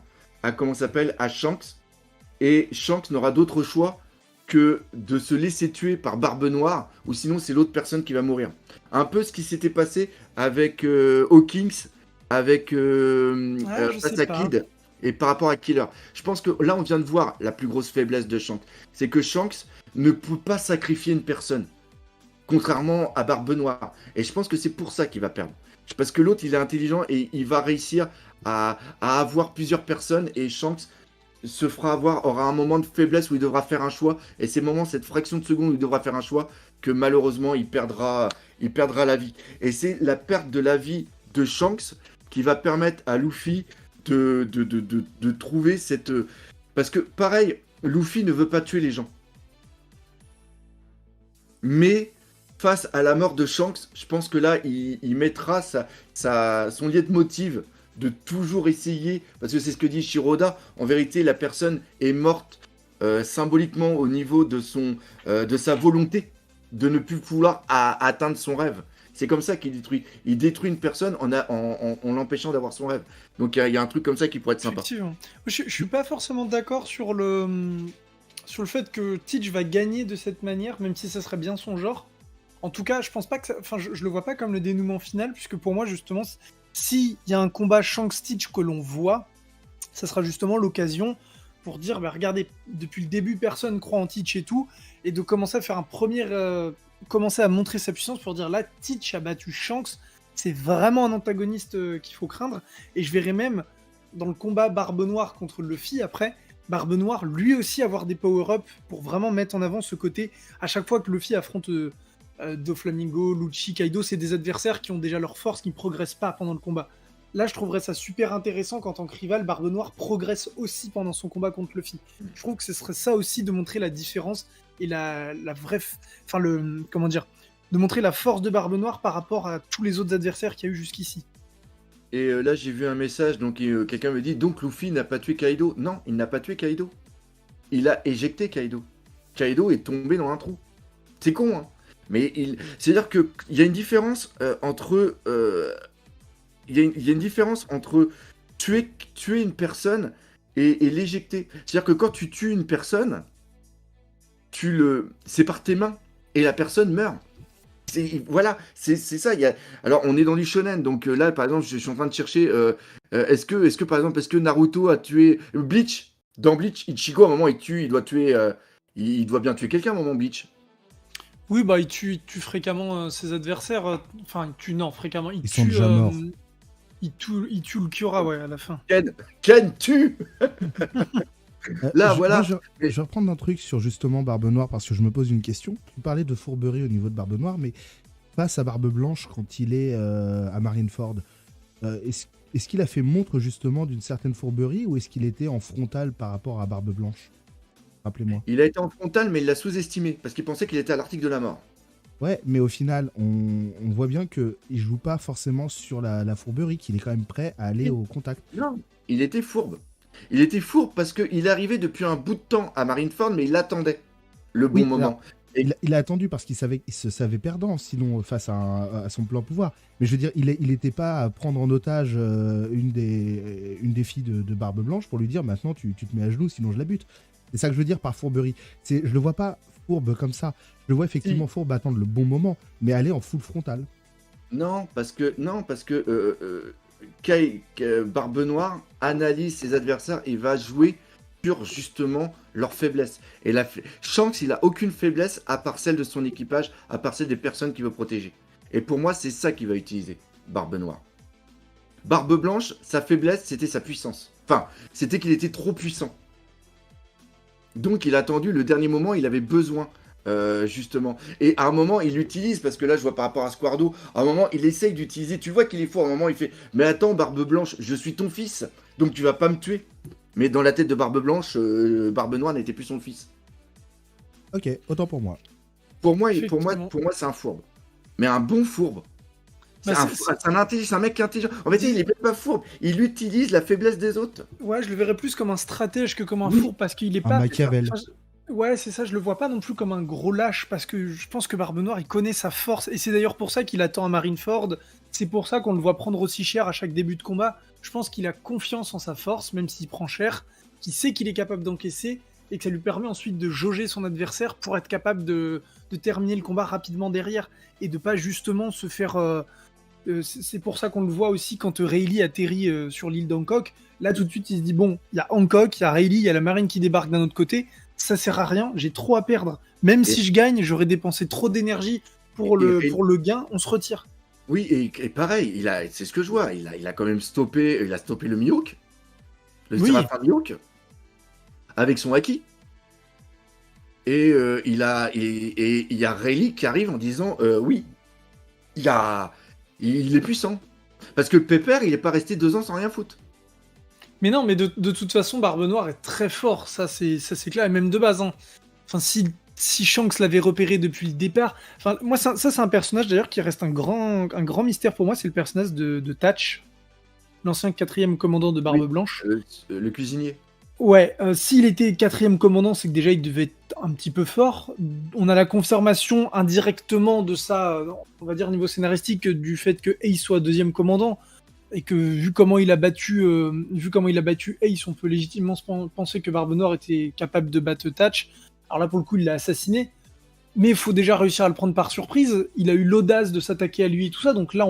à Shanks. Et Shanks n'aura d'autre choix que de se laisser tuer par Barbe Noire, ou sinon c'est l'autre personne qui va mourir. Un peu ce qui s'était passé avec Hawkins, avec Kid, et par rapport à Killer. Je pense que là, on vient de voir la plus grosse faiblesse de Shanks. C'est que Shanks ne peut pas sacrifier une personne, contrairement à Barbe Noire. Et je pense que c'est pour ça qu'il va perdre. Parce que l'autre, il est intelligent et il va réussir à avoir plusieurs personnes, et Shanks aura un moment de faiblesse où il devra faire un choix, et c'est cette fraction de seconde où il devra faire un choix que malheureusement il perdra la vie. Et c'est la perte de la vie de Shanks qui va permettre à Luffy de trouver cette... Parce que pareil, Luffy ne veut pas tuer les gens. Mais face à la mort de Shanks, je pense que là, il mettra son leitmotiv de toujours essayer, parce que c'est ce que dit Shiroda, en vérité la personne est morte symboliquement au niveau de sa volonté de ne plus vouloir atteindre son rêve. C'est comme ça qu'il détruit. Il détruit une personne en l'empêchant d'avoir son rêve. Donc il y a un truc comme ça qui pourrait être sympa. Effectivement. Je suis pas forcément d'accord sur le fait que Teach va gagner de cette manière, même si ça serait bien son genre. En tout cas, je pense pas que je le vois pas comme le dénouement final, puisque pour moi, justement, s'il y a un combat Shanks-Teach que l'on voit, ça sera justement l'occasion pour dire, bah, regardez, depuis le début, personne croit en Teach et tout, et de commencer à faire commencer à montrer sa puissance pour dire, là, Teach a battu Shanks, c'est vraiment un antagoniste qu'il faut craindre, et je verrai même, dans le combat Barbe Noire contre Luffy, après, Barbe Noire, lui aussi, avoir des power-up pour vraiment mettre en avant ce côté, à chaque fois que Luffy affronte... Doflamingo, Lucci, Kaido, c'est des adversaires qui ont déjà leur force, qui ne progressent pas pendant le combat. Là, je trouverais ça super intéressant qu'en tant que rival, Barbe Noire progresse aussi pendant son combat contre Luffy. Je trouve que ce serait ça aussi de montrer la différence et la vraie... comment dire, de montrer la force de Barbe Noire par rapport à tous les autres adversaires qu'il y a eu jusqu'ici. Et là, j'ai vu un message, donc quelqu'un me dit, donc Luffy n'a pas tué Kaido. Non, il n'a pas tué Kaido. Il a éjecté Kaido. Kaido est tombé dans un trou. C'est con, hein. Mais c'est-à-dire qu'il y a une différence entre... Il y a une différence entre tuer une personne et l'éjecter. C'est-à-dire que quand tu tues une personne, c'est par tes mains et la personne meurt. Voilà, c'est ça. Alors, on est dans du shonen, donc là, par exemple, je suis en train de chercher. Est-ce que, par exemple, Naruto a tué Bleach? Dans Bleach, Ichigo, à un moment, il doit tuer. Il doit bien tuer quelqu'un, à un moment, Bleach. Oui, bah, il tue fréquemment ses adversaires. Enfin, fréquemment. Ils sont déjà morts. Il tue le Kyora, ouais, à la fin. Ken tue. Là, voilà. Je vais reprendre un truc sur justement Barbe Noire parce que je me pose une question. Tu parlais de fourberie au niveau de Barbe Noire, mais face à Barbe Blanche quand il est à Marineford, est-ce qu'il a fait montre justement d'une certaine fourberie ou est-ce qu'il était en frontal par rapport à Barbe Blanche? Rappelez-moi. Il a été en frontal, mais il l'a sous-estimé parce qu'il pensait qu'il était à l'article de la mort. Ouais, mais au final, on voit bien qu'il joue pas forcément sur la fourberie, qu'il est quand même prêt à aller au contact. Non, il était fourbe. Il était fourbe parce qu'il arrivait depuis un bout de temps à Marineford, mais il attendait. le bon Oui, moment. Et il a attendu parce il se savait perdant, sinon, face à son plan pouvoir. Mais je veux dire, il était pas à prendre en otage une des filles de Barbe Blanche pour lui dire maintenant tu te mets à genoux, sinon je la bute. C'est ça que je veux dire par fourberie. Je le vois pas fourbe comme ça. Je le vois effectivement fourbe attendre le bon moment, mais aller en full frontal. non, parce que Barbe Noire analyse ses adversaires et va jouer sur justement leurs faiblesses. Shanks, il a aucune faiblesse à part celle de son équipage, à part celle des personnes qu'il veut protéger. Et pour moi, c'est ça qu'il va utiliser, Barbe Noire. Barbe Blanche, sa faiblesse, c'était sa puissance. Enfin, c'était qu'il était trop puissant. Donc il a attendu le dernier moment, il avait besoin, justement. Et à un moment, il l'utilise, parce que là, je vois par rapport à Squardo, à un moment, il essaye d'utiliser, tu vois qu'il est fou, à un moment, il fait « Mais attends, Barbe Blanche, je suis ton fils, donc tu vas pas me tuer. » Mais dans la tête de Barbe Blanche, Barbe Noire n'était plus son fils. Ok, autant pour moi. Pour moi, Effectivement. c'est un fourbe. Mais un bon fourbe. C'est Bah, un mec intelligent. En fait, il est même pas fourbe. Il utilise la faiblesse des autres. Ouais, je le verrais plus comme un stratège que comme un Oui. four parce qu'il est Un pas. Machiavel. Ouais, c'est ça, je le vois pas non plus comme un gros lâche parce que je pense que Barbe Noire il connaît sa force et c'est d'ailleurs pour ça qu'il attend à Marineford. C'est pour ça qu'on le voit prendre aussi cher à chaque début de combat. Je pense qu'il a confiance en sa force, même s'il prend cher, qu'il sait qu'il est capable d'encaisser et que ça lui permet ensuite de jauger son adversaire pour être capable de terminer le combat rapidement derrière et de pas justement se faire. C'est pour ça qu'on le voit aussi quand Rayleigh atterrit sur l'île d'Hancock. Là, tout de suite, il se dit bon, il y a Hancock, il y a Rayleigh, il y a la marine qui débarque d'un autre côté. Ça sert à rien, j'ai trop à perdre. Même si je gagne, j'aurais dépensé trop d'énergie pour le gain, on se retire. Oui, et pareil, c'est ce que je vois. Il a quand même stoppé le Mihawk. Le Oui. Séraphin Mihawk. Avec son haki. Et il y a Rayleigh qui arrive en disant oui, il est puissant. Parce que Pepper, il est pas resté 2 ans sans rien foutre. Mais non, mais de toute façon, Barbe Noire est très fort, ça c'est clair, et même de base. Hein. Enfin, si Shanks l'avait repéré depuis le départ. Enfin, moi, ça c'est un personnage d'ailleurs qui reste un grand mystère pour moi, c'est le personnage de Thatch, l'ancien 4e commandant de Barbe Oui. Blanche. Le cuisinier. Ouais, s'il était 4e commandant, c'est que déjà il devait être un petit peu fort. On a la confirmation indirectement de ça, on va dire niveau scénaristique, du fait que Ace soit 2e commandant. Et que vu comment il a battu Ace, on peut légitimement penser que Barbe Noire était capable de battre Thatch. Alors là, pour le coup, il l'a assassiné. Mais il faut déjà réussir à le prendre par surprise. Il a eu l'audace de s'attaquer à lui et tout ça. Donc là,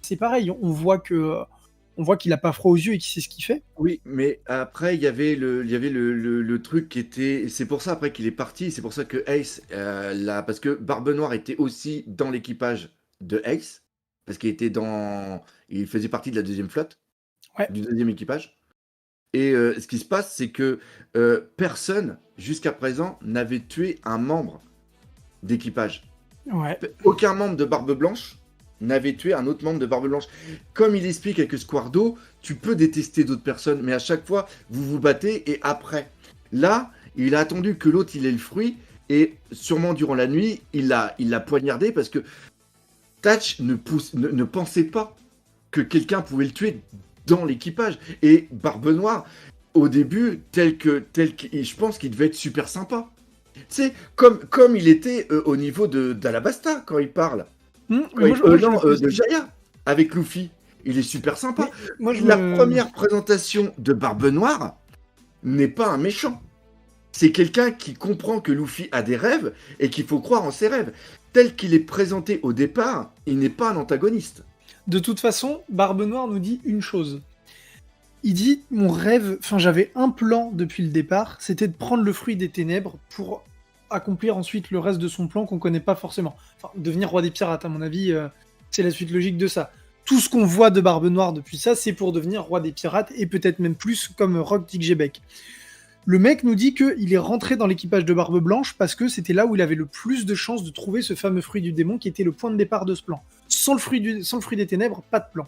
c'est pareil. On voit qu'il a pas froid aux yeux et qu'il sait ce qu'il fait. Oui, mais après, il y avait le truc qui était. C'est pour ça après qu'il est parti. C'est pour ça que Ace, parce que Barbe Noire était aussi dans l'équipage de Ace. Parce il faisait partie de la 2e flotte, Ouais. du 2e équipage. Et ce qui se passe, c'est que personne, jusqu'à présent, n'avait tué un membre d'équipage. Ouais. Aucun membre de Barbe Blanche n'avait tué un autre membre de Barbe Blanche. Comme il explique avec Squardo, tu peux détester d'autres personnes, mais à chaque fois, vous vous battez et après. Là, il a attendu que l'autre il ait le fruit et sûrement durant la nuit, il l'a poignardé parce que Thatch ne pensait pas que quelqu'un pouvait le tuer dans l'équipage. Et Barbe Noire, au début, je pense qu'il devait être super sympa. Tu sais, comme il était au niveau d'Alabasta quand il parle. De Jaya, avec Luffy. Il est super sympa. La première présentation de Barbe Noire n'est pas un méchant. C'est quelqu'un qui comprend que Luffy a des rêves et qu'il faut croire en ses rêves. Tel qu'il est présenté au départ, il n'est pas un antagoniste. De toute façon, Barbe Noire nous dit une chose. Il dit, mon rêve, j'avais un plan depuis le départ, c'était de prendre le fruit des ténèbres pour accomplir ensuite le reste de son plan qu'on connaît pas forcément. Enfin, devenir roi des pirates, à mon avis, c'est la suite logique de ça. Tout ce qu'on voit de Barbe Noire depuis ça, c'est pour devenir roi des pirates, et peut-être même plus comme Rock Dick Le mec nous dit qu'il est rentré dans l'équipage de Barbe Blanche parce que c'était là où il avait le plus de chances de trouver ce fameux fruit du démon qui était le point de départ de ce plan. Sans le fruit des ténèbres, pas de plan.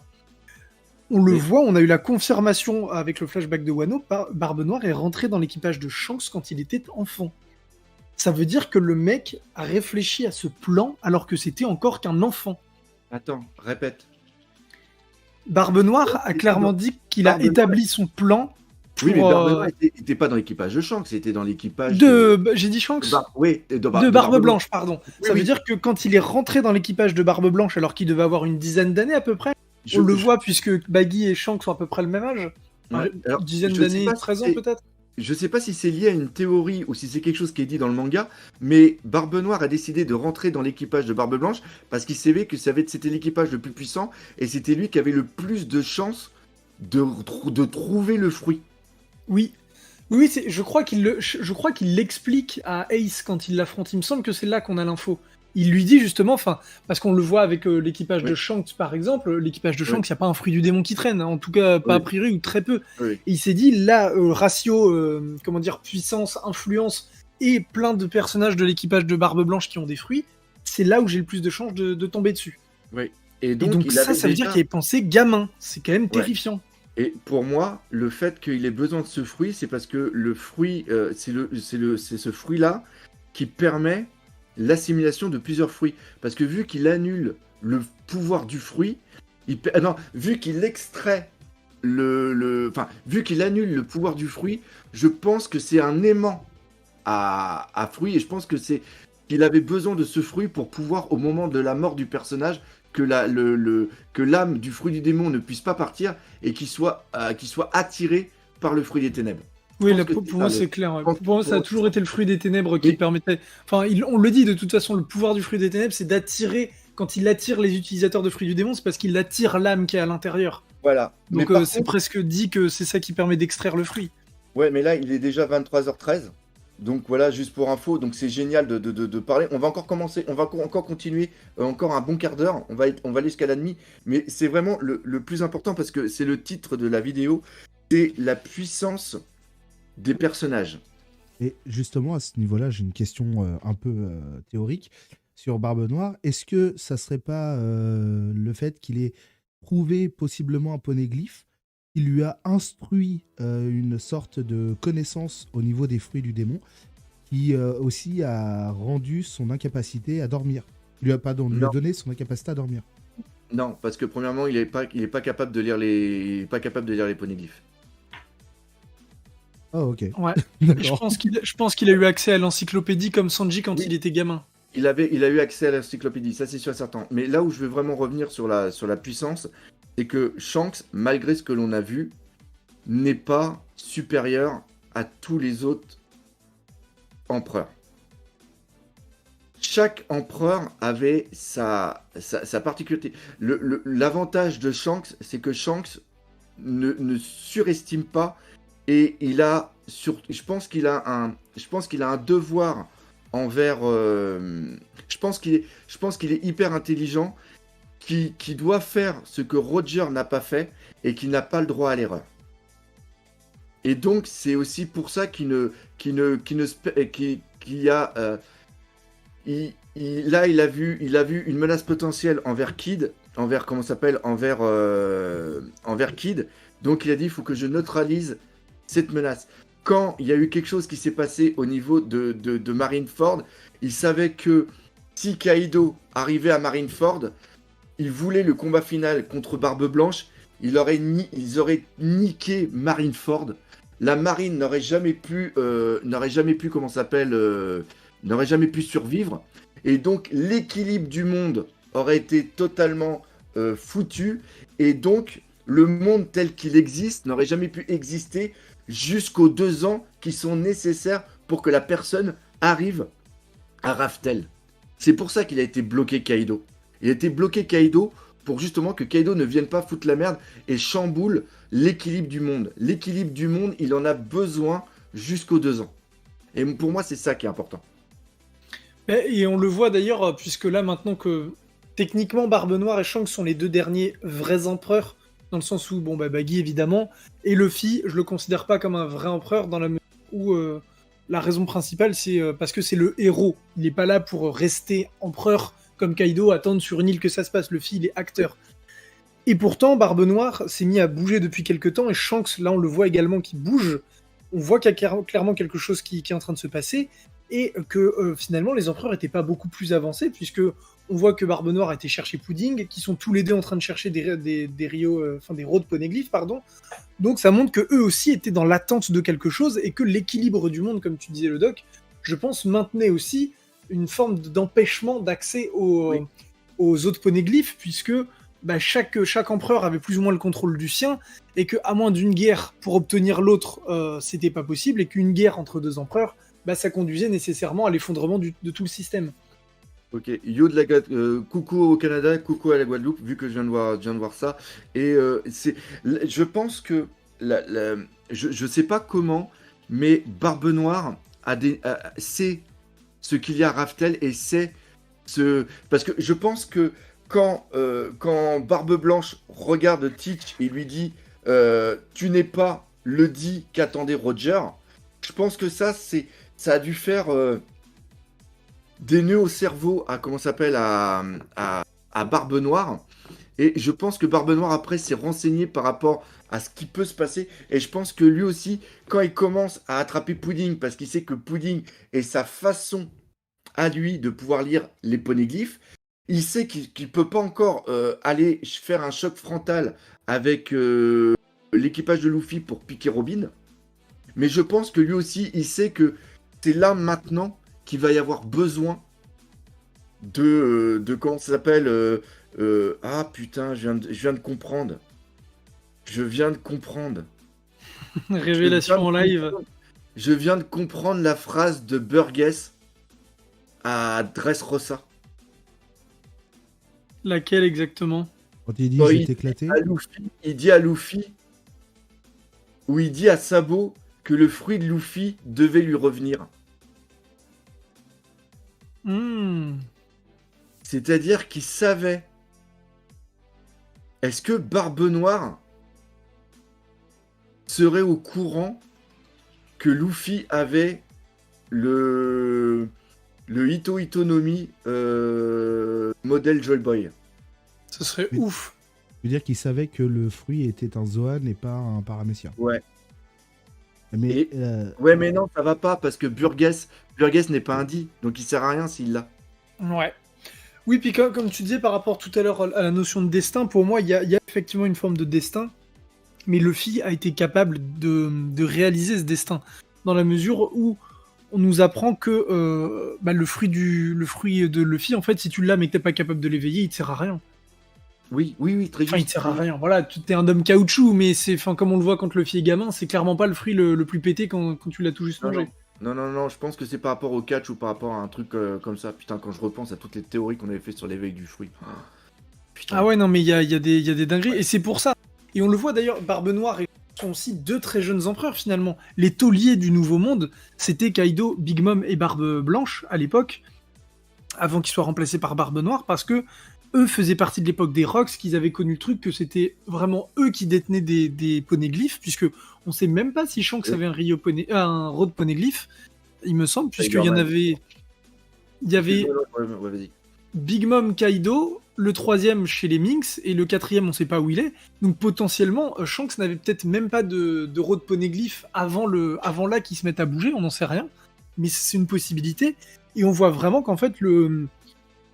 On le voit, on a eu la confirmation avec le flashback de Wano, Barbe Noire est rentré dans l'équipage de Shanks quand il était enfant. Ça veut dire que le mec a réfléchi à ce plan alors que c'était encore qu'un enfant. Attends, répète. Barbe Noire a clairement dit qu'il a établi son plan Oui, mais pour Barbe Noire était pas dans l'équipage de Shanks, c'était dans l'équipage j'ai dit Shanks? Oui, de De Barbe Barbe Blanche. Blanche, pardon. Oui, Ça veut oui. dire que quand il est rentré dans l'équipage de Barbe Blanche, alors qu'il devait avoir une dizaine d'années à peu près, Je- on le je- voit puisque Baggy et Shanks ont à peu près le même âge. ouais. Alors, Dizaine je sais d'années, pas si 13 ans c'est- peut-être. je sais pas si c'est lié à une théorie ou si c'est quelque chose qui est dit dans le manga, mais Barbe Noire a décidé de rentrer dans l'équipage de Barbe Blanche parce qu'il savait que c'était l'équipage le plus puissant et c'était lui qui avait le plus de chances de trouver le fruit. Oui. Oui, je crois qu'il l'explique à Ace quand il l'affronte. Il me semble que c'est là qu'on a l'info. Il lui dit justement, enfin, parce qu'on le voit avec l'équipage de Oui. Shanks par exemple, l'équipage de Oui. Shanks, il n'y a pas un fruit du démon qui traîne, hein, en tout cas pas Oui. a priori ou très peu. Oui. Et il s'est dit, là, ratio, comment dire, puissance, influence et plein de personnages de l'équipage de Barbe Blanche qui ont des fruits, c'est là où j'ai le plus de chances de tomber dessus. Oui. Et donc il ça avait veut dire déjà- qu'il avait pensé gamin. C'est quand même terrifiant. Et pour moi, le fait qu'il ait besoin de ce fruit, c'est parce que le fruit, c'est ce fruit-là qui permet l'assimilation de plusieurs fruits. Parce que vu qu'il annule le pouvoir du fruit, vu qu'il extrait vu qu'il annule le pouvoir du fruit, je pense que c'est un aimant à fruit et je pense que c'est qu'il avait besoin de ce fruit pour pouvoir, au moment de la mort du personnage, que l'âme du fruit du démon ne puisse pas partir et qu'il soit attiré par le fruit des ténèbres. Oui, Je pense que pour c'est moi ça, c'est clair. Ouais. pense- Pour moi, ça a pour- toujours été le fruit des ténèbres qui Oui. permettait. Enfin, on le dit de toute façon, le pouvoir du fruit des ténèbres, c'est d'attirer. Quand il attire les utilisateurs de fruits du démon, c'est parce qu'il attire l'âme qui est à l'intérieur. Voilà. Donc Mais par c'est contre- presque dit que c'est ça qui permet d'extraire le fruit. Ouais, mais là, il est déjà 23h13. Donc voilà, juste pour info, donc c'est génial de parler. On va encore commencer, on va encore continuer, encore un bon quart d'heure. On va aller jusqu'à la demi. Mais c'est vraiment le plus important parce que c'est le titre de la vidéo. C'est la puissance des personnages. Et justement, à ce niveau-là, j'ai une question un peu théorique sur Barbe Noire. Est-ce que ça serait pas le fait qu'il ait trouvé possiblement un poneglyphe qui lui a instruit une sorte de connaissance au niveau des fruits du démon qui aussi a rendu son incapacité à dormir. Lui a Non. donné son incapacité à dormir. Non, parce que premièrement, il est pas capable de lire les poneglyphes. Ah, ok. Ouais. Je D'accord. pense qu'il a eu accès à l'encyclopédie comme Sanji quand Oui. il était gamin. Il a eu accès à l'encyclopédie, ça c'est sûr et certain. Mais là où je veux vraiment revenir sur la puissance, c'est que Shanks, malgré ce que l'on a vu, n'est pas supérieur à tous les autres empereurs. Chaque empereur avait sa particularité. L'avantage de Shanks, c'est que Shanks ne surestime pas et je pense qu'il a un devoir envers. Je pense qu'il est hyper intelligent, qui doit faire ce que Roger n'a pas fait et qui n'a pas le droit à l'erreur. Et donc c'est aussi pour ça qu'il a il a vu une menace potentielle envers Kid, envers Kid. Donc il a dit il faut que je neutralise cette menace. Quand il y a eu quelque chose qui s'est passé au niveau de Marineford, il savait que si Kaido arrivait à Marineford, il voulait le combat final contre Barbe Blanche, ils auraient niqué Marineford. La marine n'aurait jamais pu survivre. Et donc l'équilibre du monde aurait été totalement foutu. Et donc le monde tel qu'il existe n'aurait jamais pu exister jusqu'aux 2 ans qui sont nécessaires pour que la personne arrive à Raftel. C'est pour ça qu'il a été bloqué Kaido. Il a été bloqué Kaido pour justement que Kaido ne vienne pas foutre la merde et chamboule l'équilibre du monde. L'équilibre du monde, il en a besoin jusqu'aux 2 ans. Et pour moi, c'est ça qui est important. Et on le voit d'ailleurs, puisque là maintenant que techniquement Barbe Noire et Shanks sont les 2 derniers vrais empereurs, dans le sens où, Baggy évidemment, et Luffy, je le considère pas comme un vrai empereur dans la mesure où la raison principale c'est parce que c'est le héros. Il n'est pas là pour rester empereur comme Kaido, attendre sur une île que ça se passe. Luffy, il est acteur. Et pourtant, Barbe Noire s'est mis à bouger depuis quelques temps, et Shanks, là on le voit également qui bouge. On voit qu'il y a clairement quelque chose qui est en train de se passer. et que finalement les empereurs n'étaient pas beaucoup plus avancés, puisque on voit que Barbe Noire a été chercher Pudding, qui sont tous les deux en train de chercher des rods poneglyphes, pardon. Donc ça montre que eux aussi étaient dans l'attente de quelque chose, et que l'équilibre du monde, comme tu disais le doc, je pense maintenait aussi une forme d'empêchement d'accès aux autres poneglyphes, puisque chaque empereur avait plus ou moins le contrôle du sien, et que à moins d'une guerre pour obtenir l'autre, c'était pas possible, et qu'une guerre entre deux empereurs, ça conduisait nécessairement à l'effondrement de tout le système. Ok, yo de la coucou au Canada, coucou à la Guadeloupe, vu que je viens de voir ça. Et je pense que je sais pas comment, mais Barbe Noire sait ce qu'il y a à Raftel et sait parce que je pense que quand Barbe Blanche regarde Teach et lui dit tu n'es pas le dit qu'attendait Roger, je pense que ça a dû faire des nœuds au cerveau à Barbe Noire. Et je pense que Barbe Noire après s'est renseigné par rapport à ce qui peut se passer. Et je pense que lui aussi, quand il commence à attraper Pudding, parce qu'il sait que Pudding est sa façon à lui de pouvoir lire les poneglyphes, il sait qu'il peut pas encore aller faire un choc frontal avec l'équipage de Luffy pour piquer Robin. Mais je pense que lui aussi, il sait que c'est là maintenant qu'il va y avoir besoin de comment ça s'appelle ah putain, je viens de comprendre. Je viens de comprendre. Révélation en live. Je viens de comprendre la phrase de Burgess à Dressrosa. Laquelle exactement? Quand il dit je vais t'éclater. Il dit à Luffy, ou il dit à Sabo que le fruit de Luffy devait lui revenir. C'est-à-dire qu'il savait. Est-ce que Barbe Noire serait au courant que Luffy avait le Ito Itonomi modèle Joyboy? Ce serait ouf. Je veux dire qu'il savait que le fruit était un Zoan et pas un Paramécien. Ouais. Mais ouais, mais non, ça va pas parce que Burgess n'est pas un dit, donc il sert à rien s'il l'a. Ouais. Oui, puis comme tu disais par rapport tout à l'heure à la notion de destin, pour moi, il y a effectivement une forme de destin, mais Luffy a été capable de réaliser ce destin, dans la mesure où on nous apprend que le fruit de Luffy, en fait, si tu l'as mais que t'es pas capable de l'éveiller, il te sert à rien. Oui, très juste. Enfin, il te sert à rien. Voilà, t'es un homme caoutchouc, mais comme on le voit quand Luffy est gamin, c'est clairement pas le fruit le plus pété quand tu l'as tout juste mangé. Non, je pense que c'est par rapport au catch ou par rapport à un truc comme ça. Putain, quand je repense à toutes les théories qu'on avait fait sur l'éveil du fruit. Putain. Ah ouais, non, mais il y a des dingueries, et c'est pour ça. Et on le voit d'ailleurs, Barbe Noire sont aussi deux très jeunes empereurs finalement. Les tauliers du Nouveau Monde, c'était Kaido, Big Mom et Barbe Blanche à l'époque, avant qu'ils soient remplacés par Barbe Noire, parce que eux faisaient partie de l'époque des Rocks, qu'ils avaient connu le truc, que c'était vraiment eux qui détenaient des poneglyphes, puisque on sait même pas si Shanks avait un road poneglyph, il me semble, puisqu'il y en avait... Il y avait Big Mom Kaido, le troisième chez les Minx, et le quatrième on sait pas où il est, donc potentiellement Shanks n'avait peut-être même pas de road poneglyph avant là qu'ils se mettent à bouger, on n'en sait rien, mais c'est une possibilité, et on voit vraiment qu'en fait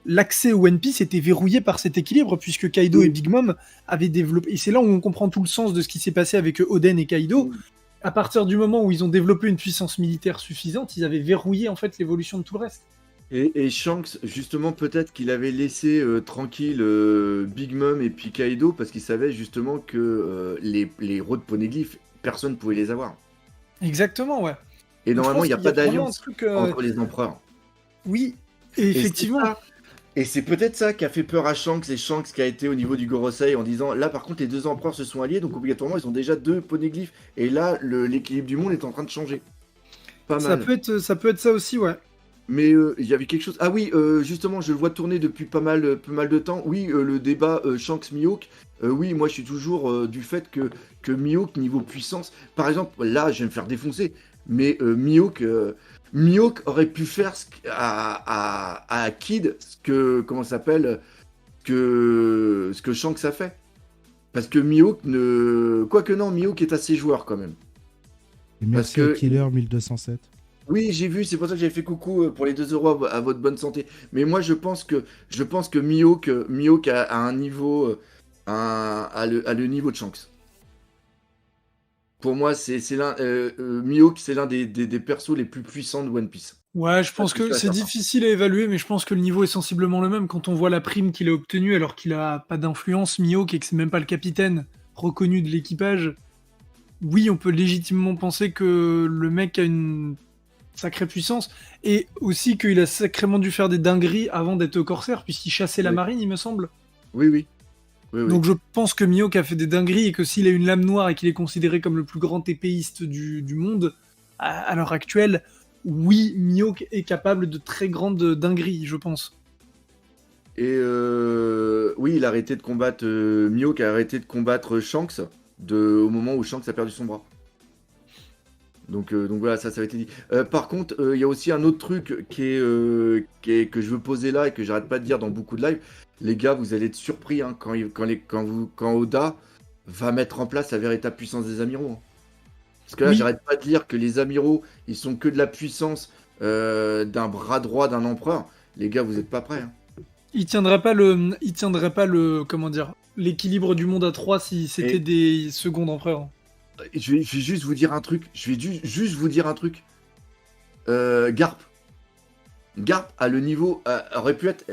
l'accès au One Piece était verrouillé par cet équilibre, puisque Kaido et Big Mom avaient développé, et c'est là où on comprend tout le sens de ce qui s'est passé avec Oden et Kaido. À partir du moment où ils ont développé une puissance militaire suffisante, ils avaient verrouillé en fait l'évolution de tout le reste. Et Shanks, justement, peut-être qu'il avait laissé tranquille Big Mom et puis Kaido, parce qu'il savait justement que les roads poneglyphes, personne ne pouvait les avoir. Exactement, ouais. Et donc, normalement, il n'y a pas d'alliance entre les empereurs. Oui, et effectivement. Et c'est peut-être ça qui a fait peur à Shanks, et Shanks qui a été au niveau du Gorosei en disant là par contre les deux empereurs se sont alliés, donc obligatoirement ils ont déjà deux poneglyphes, et là l'équilibre du monde est en train de changer. Pas mal. Ça peut être ça aussi, ouais. Mais il y avait quelque chose. Ah oui, justement, je le vois tourner depuis pas mal de temps. Oui, le débat Shanks-Mihawk. Oui, moi je suis toujours du fait que Mihawk, niveau puissance, par exemple, là je vais me faire défoncer, mais Mihawk aurait pu faire à Kid ce que Shanks a fait. Parce que Mihawk Quoique non, Mihawk est assez joueur quand même. Et merci à Killer 1207. Oui, j'ai vu, c'est pour ça que j'avais fait coucou pour les 2 euros à votre bonne santé. Mais moi, je pense que Mihawk a un niveau, a le niveau de Shanks. Pour moi, Mihawk, c'est l'un des persos les plus puissants de One Piece. Ouais, je Ça, pense c'est que sûr et c'est certain. difficile à évaluer, mais je pense que le niveau est sensiblement le même. Quand on voit la prime qu'il a obtenue alors qu'il a pas d'influence, Mihawk, et que c'est même pas le capitaine reconnu de l'équipage, oui, on peut légitimement penser que le mec a une sacrée puissance, et aussi qu'il a sacrément dû faire des dingueries avant d'être corsaire, puisqu'il chassait la Oui, marine, il me semble. oui, oui, oui, oui. Donc je pense que Mihawk a fait des dingueries, et que s'il a une lame noire et qu'il est considéré comme le plus grand épéiste du monde, à l'heure actuelle, oui, Mihawk est capable de très grandes dingueries, je pense. Et oui, il a arrêté de combattre. Mihawk a arrêté de combattre Shanks au moment où Shanks a perdu son bras. Donc voilà, ça a été dit. Par contre, il y a aussi un autre truc que je veux poser là et que j'arrête pas de dire dans beaucoup de lives. Les gars, vous allez être surpris hein, quand Oda va mettre en place la véritable puissance des amiraux, hein. Parce que là, Oui, j'arrête pas de dire que les amiraux, ils sont que de la puissance d'un bras droit d'un empereur. Les gars, vous êtes pas prêts, hein. il tiendrait pas le, comment dire, l'équilibre du monde à 3 si c'était Et des secondes empereurs. je vais juste vous dire un truc. Je vais juste vous dire un truc. Garp. Garp a le niveau. Aurait pu être.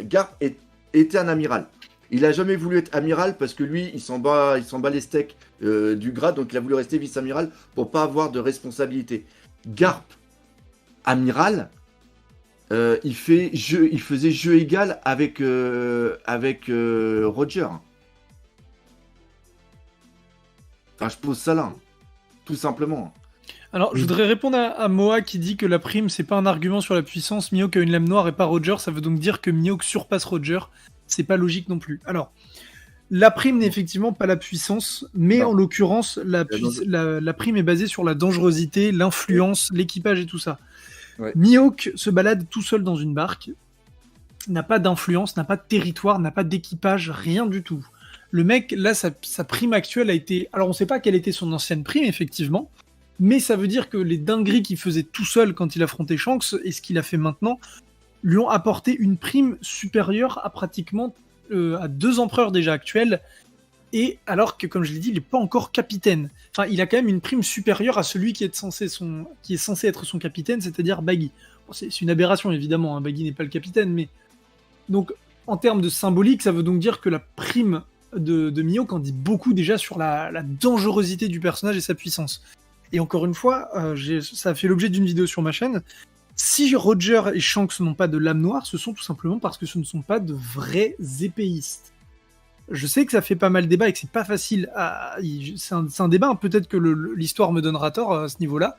Était un amiral. Il a jamais voulu être amiral parce que lui, il s'en bat les steaks du grade, donc il a voulu rester vice-amiral pour pas avoir de responsabilité. Garp, amiral, il faisait jeu égal avec Roger. Enfin, je pose ça là, hein, tout simplement. Alors, je Et voudrais répondre à Moa qui dit que la prime, c'est pas un argument sur la puissance. Mihawk a une lame noire et pas Roger. Ça veut donc dire que Mihawk surpasse Roger. C'est pas logique non plus. Alors, la prime n'est Non, effectivement pas la puissance, mais en non. l'occurrence, Non, la prime est basée sur la dangerosité, oui, l'influence, l'équipage et tout ça. ouais. Mihawk se balade tout seul dans une barque, n'a pas d'influence, n'a pas de territoire, n'a pas d'équipage, rien du tout. Le mec, là, sa prime actuelle a été... Alors, on sait pas quelle était son ancienne prime, effectivement, mais ça veut dire que les dingueries qu'il faisait tout seul quand il affrontait Shanks et ce qu'il a fait maintenant lui ont apporté une prime supérieure à pratiquement à 2 empereurs déjà actuels, et alors que, comme je l'ai dit, il n'est pas encore capitaine. Enfin, il a quand même une prime supérieure à celui qui est censé être son capitaine, c'est-à-dire Baggy. Bon, c'est une aberration, évidemment, hein, Baggy n'est pas le capitaine, mais... Donc, en termes de symbolique, ça veut donc dire que la prime de Mihawk en dit beaucoup déjà sur la dangerosité du personnage et sa puissance. Et encore une fois, ça a fait l'objet d'une vidéo sur ma chaîne. Si Roger et Shanks n'ont pas de lame noire, ce sont tout simplement parce que ce ne sont pas de vrais épéistes. Je sais que ça fait pas mal débat et que c'est pas facile c'est un débat, hein, peut-être que l'histoire me donnera tort à ce niveau-là,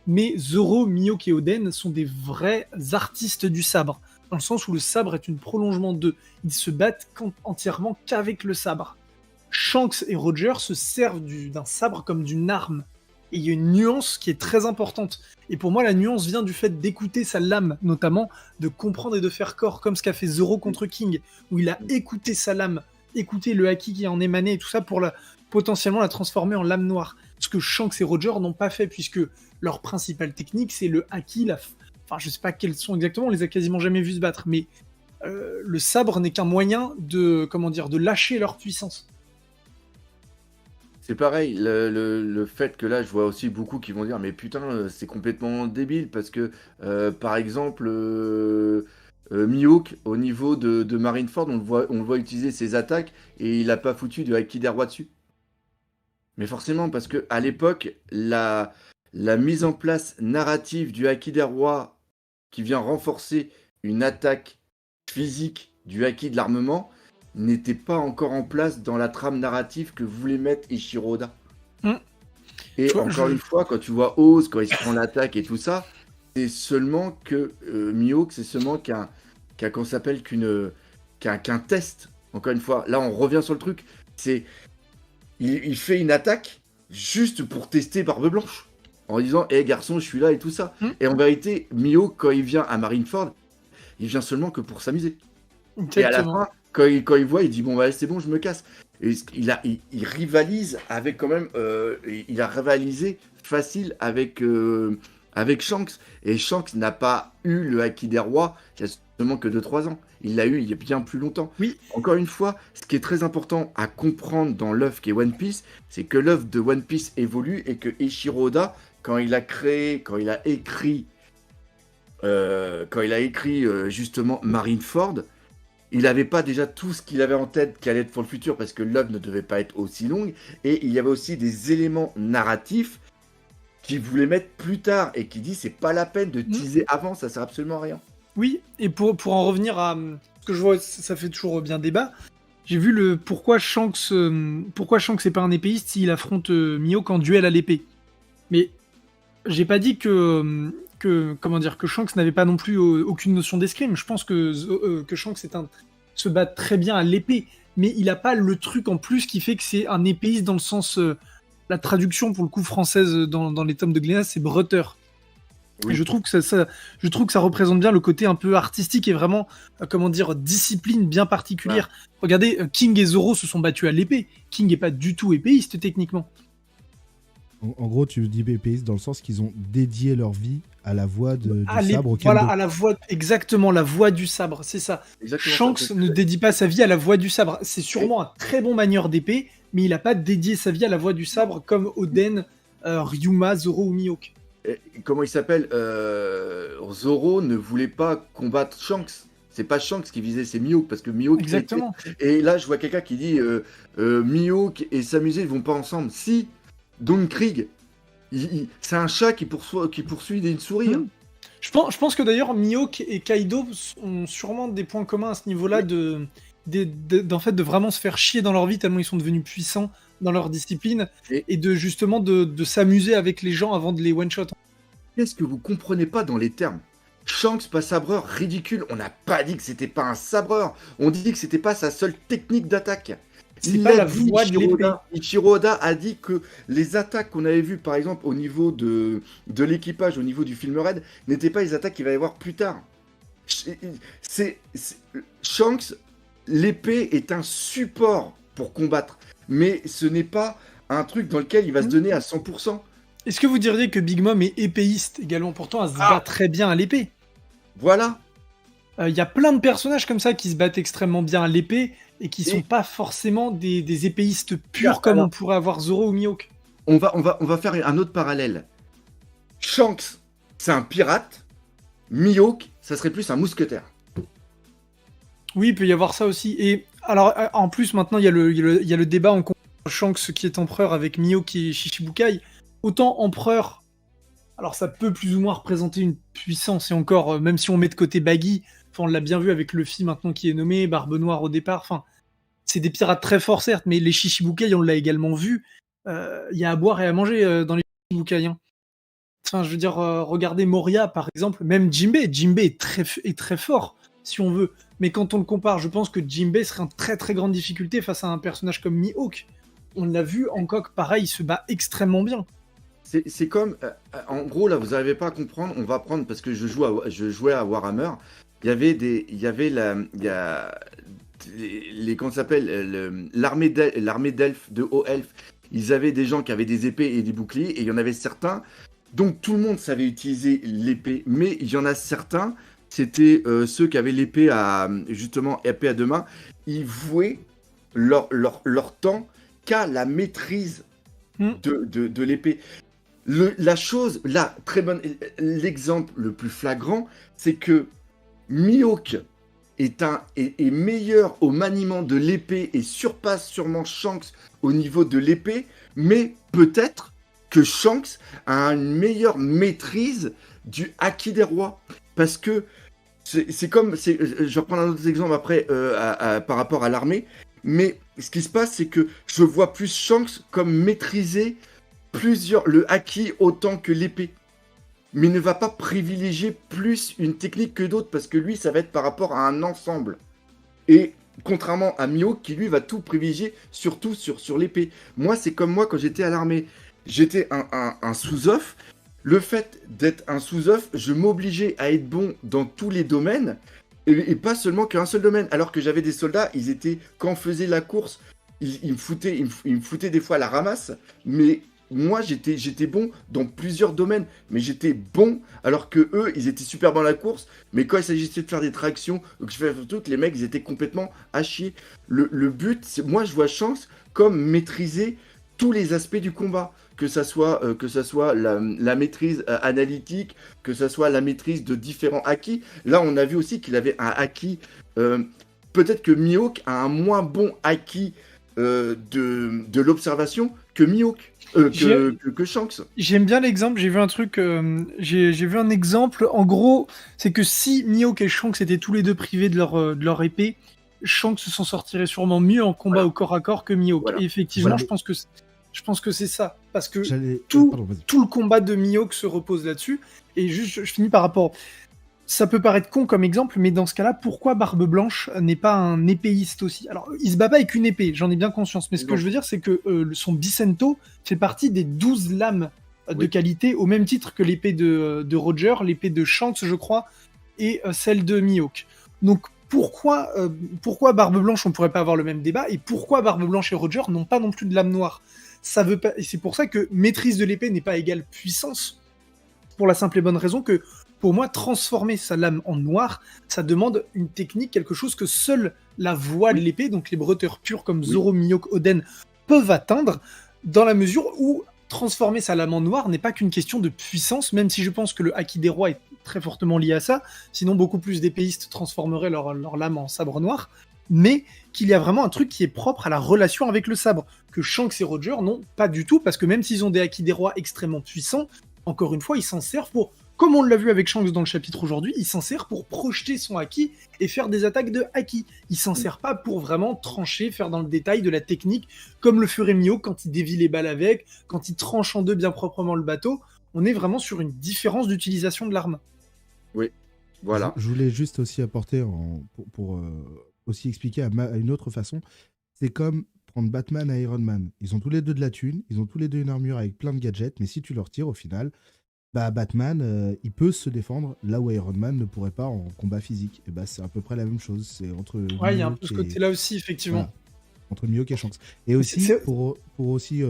mais Zoro, Mihawk et Oden sont des vrais artistes du sabre, dans le sens où le sabre est un prolongement d'eux. Ils se battent entièrement qu'avec le sabre. Shanks et Roger se servent d'un sabre comme d'une arme. Et il y a une nuance qui est très importante. Et pour moi, la nuance vient du fait d'écouter sa lame, notamment, de comprendre et de faire corps, comme ce qu'a fait Zoro contre King, où il a écouté sa lame, écouté le haki qui en émanait et tout ça pour potentiellement la transformer en lame noire. Ce que Shanks et Roger n'ont pas fait, puisque leur principale technique, c'est le haki, enfin, je sais pas quels sont exactement, on les a quasiment jamais vus se battre, mais le sabre n'est qu'un moyen de lâcher leur puissance. C'est pareil, le fait que là, je vois aussi beaucoup qui vont dire, mais putain, c'est complètement débile parce que, par exemple, Mihawk, au niveau de Marineford, on le voit utiliser ses attaques et il a pas foutu de Haki des rois dessus. Mais forcément, parce que à l'époque, la mise en place narrative du Haki des rois qui vient renforcer une attaque physique du Haki de l'armement n'était pas encore en place dans la trame narrative que voulait mettre Eiichiro Oda. Hmm. Et Tu vois, encore une fois, quand tu vois Oz, quand il se prend l'attaque et tout ça, c'est seulement que Mihawk, c'est seulement qu'on s'appelle qu'un test. Encore une fois, là on revient sur le truc. Il fait une attaque juste pour tester Barbe Blanche. En disant, hé garçon, je suis là et tout ça. hmm, Et en vérité, Mihawk, quand il vient à Marineford, il vient seulement que pour s'amuser. Et à la exactement. fin, quand il voit, il dit bon bah c'est bon, je me casse. Et il rivalise avec quand même, il a rivalisé facile avec avec Shanks. Et Shanks n'a pas eu le Haki des rois il y a seulement que 2-3 ans. Il l'a eu il y a bien plus longtemps. Oui, Encore une fois, ce qui est très important à comprendre dans l'œuvre qui est One Piece, c'est que l'œuvre de One Piece évolue et que Eiichiro Oda, quand il a écrit justement Marineford, il n'avait pas déjà tout ce qu'il avait en tête qui allait être pour le futur parce que l'œuvre ne devait pas être aussi longue et il y avait aussi des éléments narratifs qu'il voulait mettre plus tard et qui dit c'est pas la peine de teaser avant, ça sert absolument à rien. oui. Et pour en revenir à ce que je vois, ça fait toujours bien débat. J'ai vu le pourquoi Shanks n'est pas un épéiste s'il affronte Mihawk en duel à l'épée. Mais j'ai pas dit que Shanks n'avait pas non plus aucune notion d'escrime. Je pense que Shanks se bat très bien à l'épée, mais il a pas le truc en plus qui fait que c'est un épéiste dans le sens la traduction pour le coup française dans les tomes de Glénat, c'est bretteur. Oui. Et je trouve que ça représente bien le côté un peu artistique et vraiment discipline bien particulière. Regardez, King et Zoro se sont battus à l'épée. King est pas du tout épéiste techniquement. En gros, tu dis épéiste dans le sens qu'ils ont dédié leur vie à la voix du sabre au kendo. Voilà, à la voix, exactement, la voix du sabre, c'est ça. Exactement Shanks ça. ne dédie pas sa vie à la voix du sabre. C'est sûrement un très bon manieur d'épée, mais il n'a pas dédié sa vie à la voix du sabre comme Oden, Ryuma, Zoro ou Mihawk. Comment il s'appelle Zoro ne voulait pas combattre Shanks. C'est pas Shanks qui visait, c'est Mihawk parce que Mihawk. Exactement. Et là, je vois quelqu'un qui dit Mihawk et s'amuser, ils vont pas ensemble. Si, Don Krieg, c'est un chat qui poursuit une souris. Hein. Je pense que d'ailleurs Mihawk et Kaido ont sûrement des points communs à ce niveau-là d'en fait de vraiment se faire chier dans leur vie tellement ils sont devenus puissants dans leur discipline et de justement de s'amuser avec les gens avant de les one-shot. Qu'est-ce que vous comprenez pas dans les termes? Shanks pas sabreur, ridicule. On n'a pas dit que c'était pas un sabreur. On dit que c'était pas sa seule technique d'attaque. C'est pas la voix de l'épée. Eiichiro Oda a dit que les attaques qu'on avait vues, par exemple, au niveau de l'équipage, au niveau du film Red, n'étaient pas les attaques qu'il va y avoir plus tard. Shanks, l'épée est un support pour combattre, mais ce n'est pas un truc dans lequel il va se donner à 100%. Est-ce que vous diriez que Big Mom est épéiste également? Pourtant, elle se bat très bien à l'épée. Voilà. Il y a plein de personnages comme ça qui se battent extrêmement bien à l'épée et qui sont pas forcément des épéistes purs comme on pourrait avoir Zoro ou Mihawk. On va faire un autre parallèle. Shanks, c'est un pirate. Mihawk, ça serait plus un mousquetaire. Oui, il peut y avoir ça aussi. Et alors, en plus, maintenant, il y a le débat en Shanks qui est empereur avec Mihawk et Shichibukai. Autant empereur, alors ça peut plus ou moins représenter une puissance, et encore, même si on met de côté Baggy, on l'a bien vu avec Luffy maintenant qui est nommé, Barbe Noire au départ, enfin, c'est des pirates très forts certes, mais les Shichibukai, on l'a également vu, il y a à boire et à manger dans les Shichibukai. Hein. Enfin, je veux dire, regardez Moria par exemple, même Jinbei est très fort, si on veut, mais quand on le compare, je pense que Jinbei serait en très très grande difficulté face à un personnage comme Mihawk. On l'a vu, Hancock, pareil, il se bat extrêmement bien. C'est comme, en gros, là, vous n'arrivez pas à comprendre, on va prendre, parce que je jouais à Warhammer, comment ça s'appelle, l'armée d'elfes, de hauts elfes, ils avaient des gens qui avaient des épées et des boucliers, et il y en avait certains, donc tout le monde savait utiliser l'épée, mais il y en a certains, c'était ceux qui avaient l'épée justement, épée à deux mains, ils vouaient leur temps qu'à la maîtrise de l'épée. L'exemple le plus flagrant, c'est que Mihawk est meilleur au maniement de l'épée et surpasse sûrement Shanks au niveau de l'épée, mais peut-être que Shanks a une meilleure maîtrise du Haki des rois. Parce que c'est comme... je vais reprendre un autre exemple après par rapport à l'armée, mais ce qui se passe, c'est que je vois plus Shanks comme maîtriser le Haki autant que l'épée. Mais ne va pas privilégier plus une technique que d'autres parce que lui, ça va être par rapport à un ensemble. Et contrairement à Mihawk qui lui va tout privilégier, surtout sur l'épée. Moi, c'est comme moi quand j'étais à l'armée. J'étais un sous-off. Le fait d'être un sous-off, je m'obligeais à être bon dans tous les domaines et pas seulement qu'un seul domaine. Alors que j'avais des soldats, quand on faisait la course, ils me foutaient des fois à la ramasse, mais moi, j'étais bon dans plusieurs domaines, mais j'étais bon, alors que eux, ils étaient super bons à la course, mais quand il s'agissait de faire des tractions, ou que je faisais un truc, les mecs, ils étaient complètement à chier. Le but, moi, je vois Shanks comme maîtriser tous les aspects du combat, que ça soit la maîtrise analytique, que ça soit la maîtrise de différents acquis. Là, on a vu aussi qu'il avait un acquis. Peut-être que Mihawk a un moins bon acquis de l'observation que Mihawk, que Shanks. J'aime bien l'exemple, j'ai vu un truc, j'ai vu un exemple, en gros, c'est que si Mihawk et Shanks étaient tous les deux privés de leur épée, Shanks s'en sortirait sûrement mieux en combat au corps à corps que Mihawk. Voilà. Et effectivement, Voilà. je pense que c'est ça, parce que J'allais. tout, Pardon, vas-y. tout le combat de Mihawk se repose là-dessus, et juste, je finis par rapport... Ça peut paraître con comme exemple, mais dans ce cas-là, pourquoi Barbe Blanche n'est pas un épéiste aussi? Alors, il se bat pas avec une épée, j'en ai bien conscience, mais ce que Non. je veux dire, c'est que son Bicento fait partie des 12 lames de Oui. qualité, au même titre que l'épée de Roger, l'épée de Shanks, je crois, et celle de Mihawk. Donc, pourquoi Barbe Blanche, on pourrait pas avoir le même débat, et pourquoi Barbe Blanche et Roger n'ont pas non plus de lame noire? Ça veut pas... Et c'est pour ça que maîtrise de l'épée n'est pas égale puissance, pour la simple et bonne raison que, pour moi, transformer sa lame en noir, ça demande une technique, quelque chose que seule la voix de l'épée, donc les breuteurs purs comme Zoro, Mihawk, Oden, peuvent atteindre, dans la mesure où transformer sa lame en noir n'est pas qu'une question de puissance, même si je pense que le haki des rois est très fortement lié à ça, sinon beaucoup plus d'épéistes transformeraient leur lame en sabre noir, mais qu'il y a vraiment un truc qui est propre à la relation avec le sabre, que Shanks et Roger n'ont pas du tout, parce que même s'ils ont des haki des rois extrêmement puissants, encore une fois, ils s'en servent pour... Comme on l'a vu avec Shanks dans le chapitre aujourd'hui, il s'en sert pour projeter son haki et faire des attaques de haki. Il s'en sert pas pour vraiment trancher, faire dans le détail de la technique, comme le ferait Mihawk quand il dévie les balles avec, quand il tranche en deux bien proprement le bateau. On est vraiment sur une différence d'utilisation de l'arme. Oui, voilà. Je voulais juste aussi apporter, pour aussi expliquer à une autre façon, c'est comme prendre Batman et Iron Man. Ils ont tous les deux de la thune, ils ont tous les deux une armure avec plein de gadgets, mais si tu leur tires au final, bah Batman, il peut se défendre là où Iron Man ne pourrait pas en combat physique. Et bah c'est à peu près la même chose. C'est entre Ouais, il y a un Mihawk peu ce et- côté-là aussi, effectivement. voilà, entre Mihawk et Shanks. Et aussi, C'est- pour aussi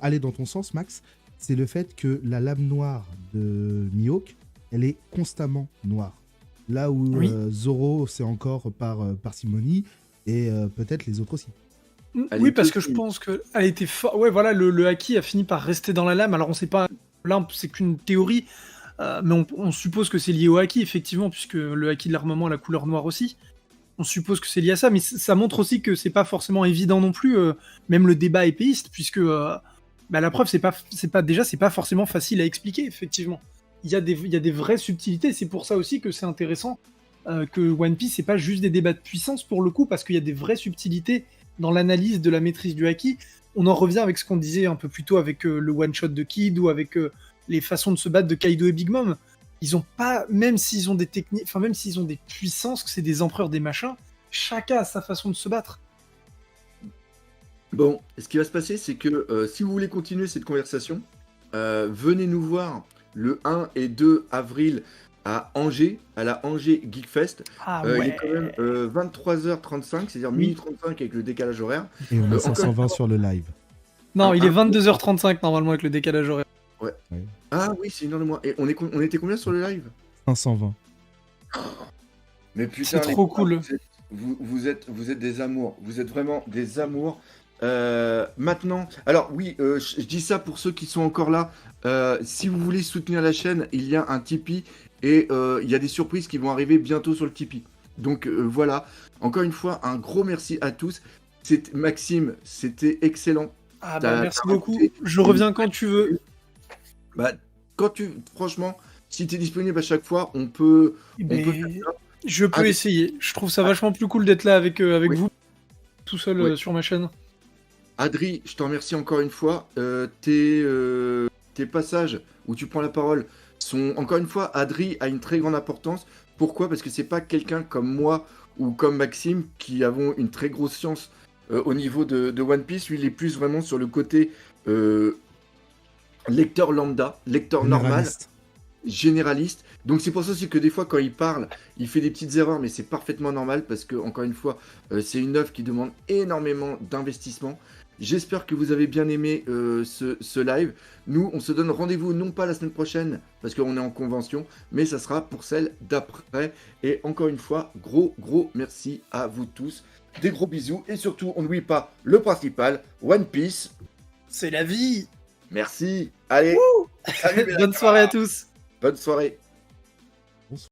aller dans ton sens, Max, c'est le fait que la lame noire de Mihawk, elle est constamment noire. Là où Oui. Zoro, c'est encore par parcimonie, et peut-être les autres aussi. Elle Oui, est parce que je petite. pense que elle était fort. Ouais, voilà, le haki a fini par rester dans la lame. Alors on sait pas, là c'est qu'une théorie, mais on suppose que c'est lié au haki, effectivement, puisque le haki de l'armement a la couleur noire aussi. On suppose que c'est lié à ça, mais ça montre aussi que c'est pas forcément évident non plus, même le débat épéiste, puisque la preuve, c'est pas forcément facile à expliquer, effectivement. Il y a des vraies subtilités, c'est pour ça aussi que c'est intéressant que One Piece, c'est pas juste des débats de puissance pour le coup, parce qu'il y a des vraies subtilités dans l'analyse de la maîtrise du haki. On en revient avec ce qu'on disait un peu plus tôt avec le one-shot de Kid ou avec les façons de se battre de Kaido et Big Mom. Ils ont pas, même s'ils ont des techniques, enfin même s'ils ont des puissances, que c'est des empereurs des machins, chacun a sa façon de se battre. Bon, ce qui va se passer, c'est que si vous voulez continuer cette conversation, venez nous voir le 1 et 2 avril à Angers, à la Angers Geek Fest. Ah Il est quand même 23h35, c'est-à-dire Oui. minuit 35 avec le décalage horaire. Et on a Encore 520 sur le live. Non, il est Ah, 22h35 normalement avec le décalage horaire. Ah oui, c'est une heure de moins. Et on était combien sur le live? 520. Mais putain, C'est les trop gars, cool. vous êtes des amours. Vous êtes vraiment des amours. Maintenant, alors oui, je dis ça pour ceux qui sont encore là. Si vous voulez soutenir la chaîne, il y a un Tipeee et il y a des surprises qui vont arriver bientôt sur le Tipeee. Donc voilà, encore une fois, un gros merci à tous. Maxime, c'était excellent. Ah T'as merci beaucoup. raconté Je reviens quand tu veux. Bah, franchement, si tu es disponible à chaque fois, on peut Mais faire ça. je peux Ah, essayer. Je trouve ça vachement plus cool d'être là avec Oui. vous, tout seul Oui. sur ma chaîne. Adri, je t'en remercie encore une fois. Tes passages où tu prends la parole sont, encore une fois, Adri a une très grande importance. Pourquoi? Parce que c'est pas quelqu'un comme moi ou comme Maxime qui avons une très grosse science au niveau de One Piece. Lui, il est plus vraiment sur le côté lecteur lambda, lecteur normal, Généraliste. généraliste. Donc c'est pour ça aussi que des fois quand il parle, il fait des petites erreurs, mais c'est parfaitement normal parce que encore une fois, c'est une œuvre qui demande énormément d'investissement. J'espère que vous avez bien aimé ce live. Nous, on se donne rendez-vous non pas la semaine prochaine, parce qu'on est en convention, mais ça sera pour celle d'après. Et encore une fois, gros merci à vous tous. Des gros bisous. Et surtout, on n'oublie pas le principal, One Piece. C'est la vie. Merci. Allez. Salut, Bonne soirée à tous. Bonne soirée.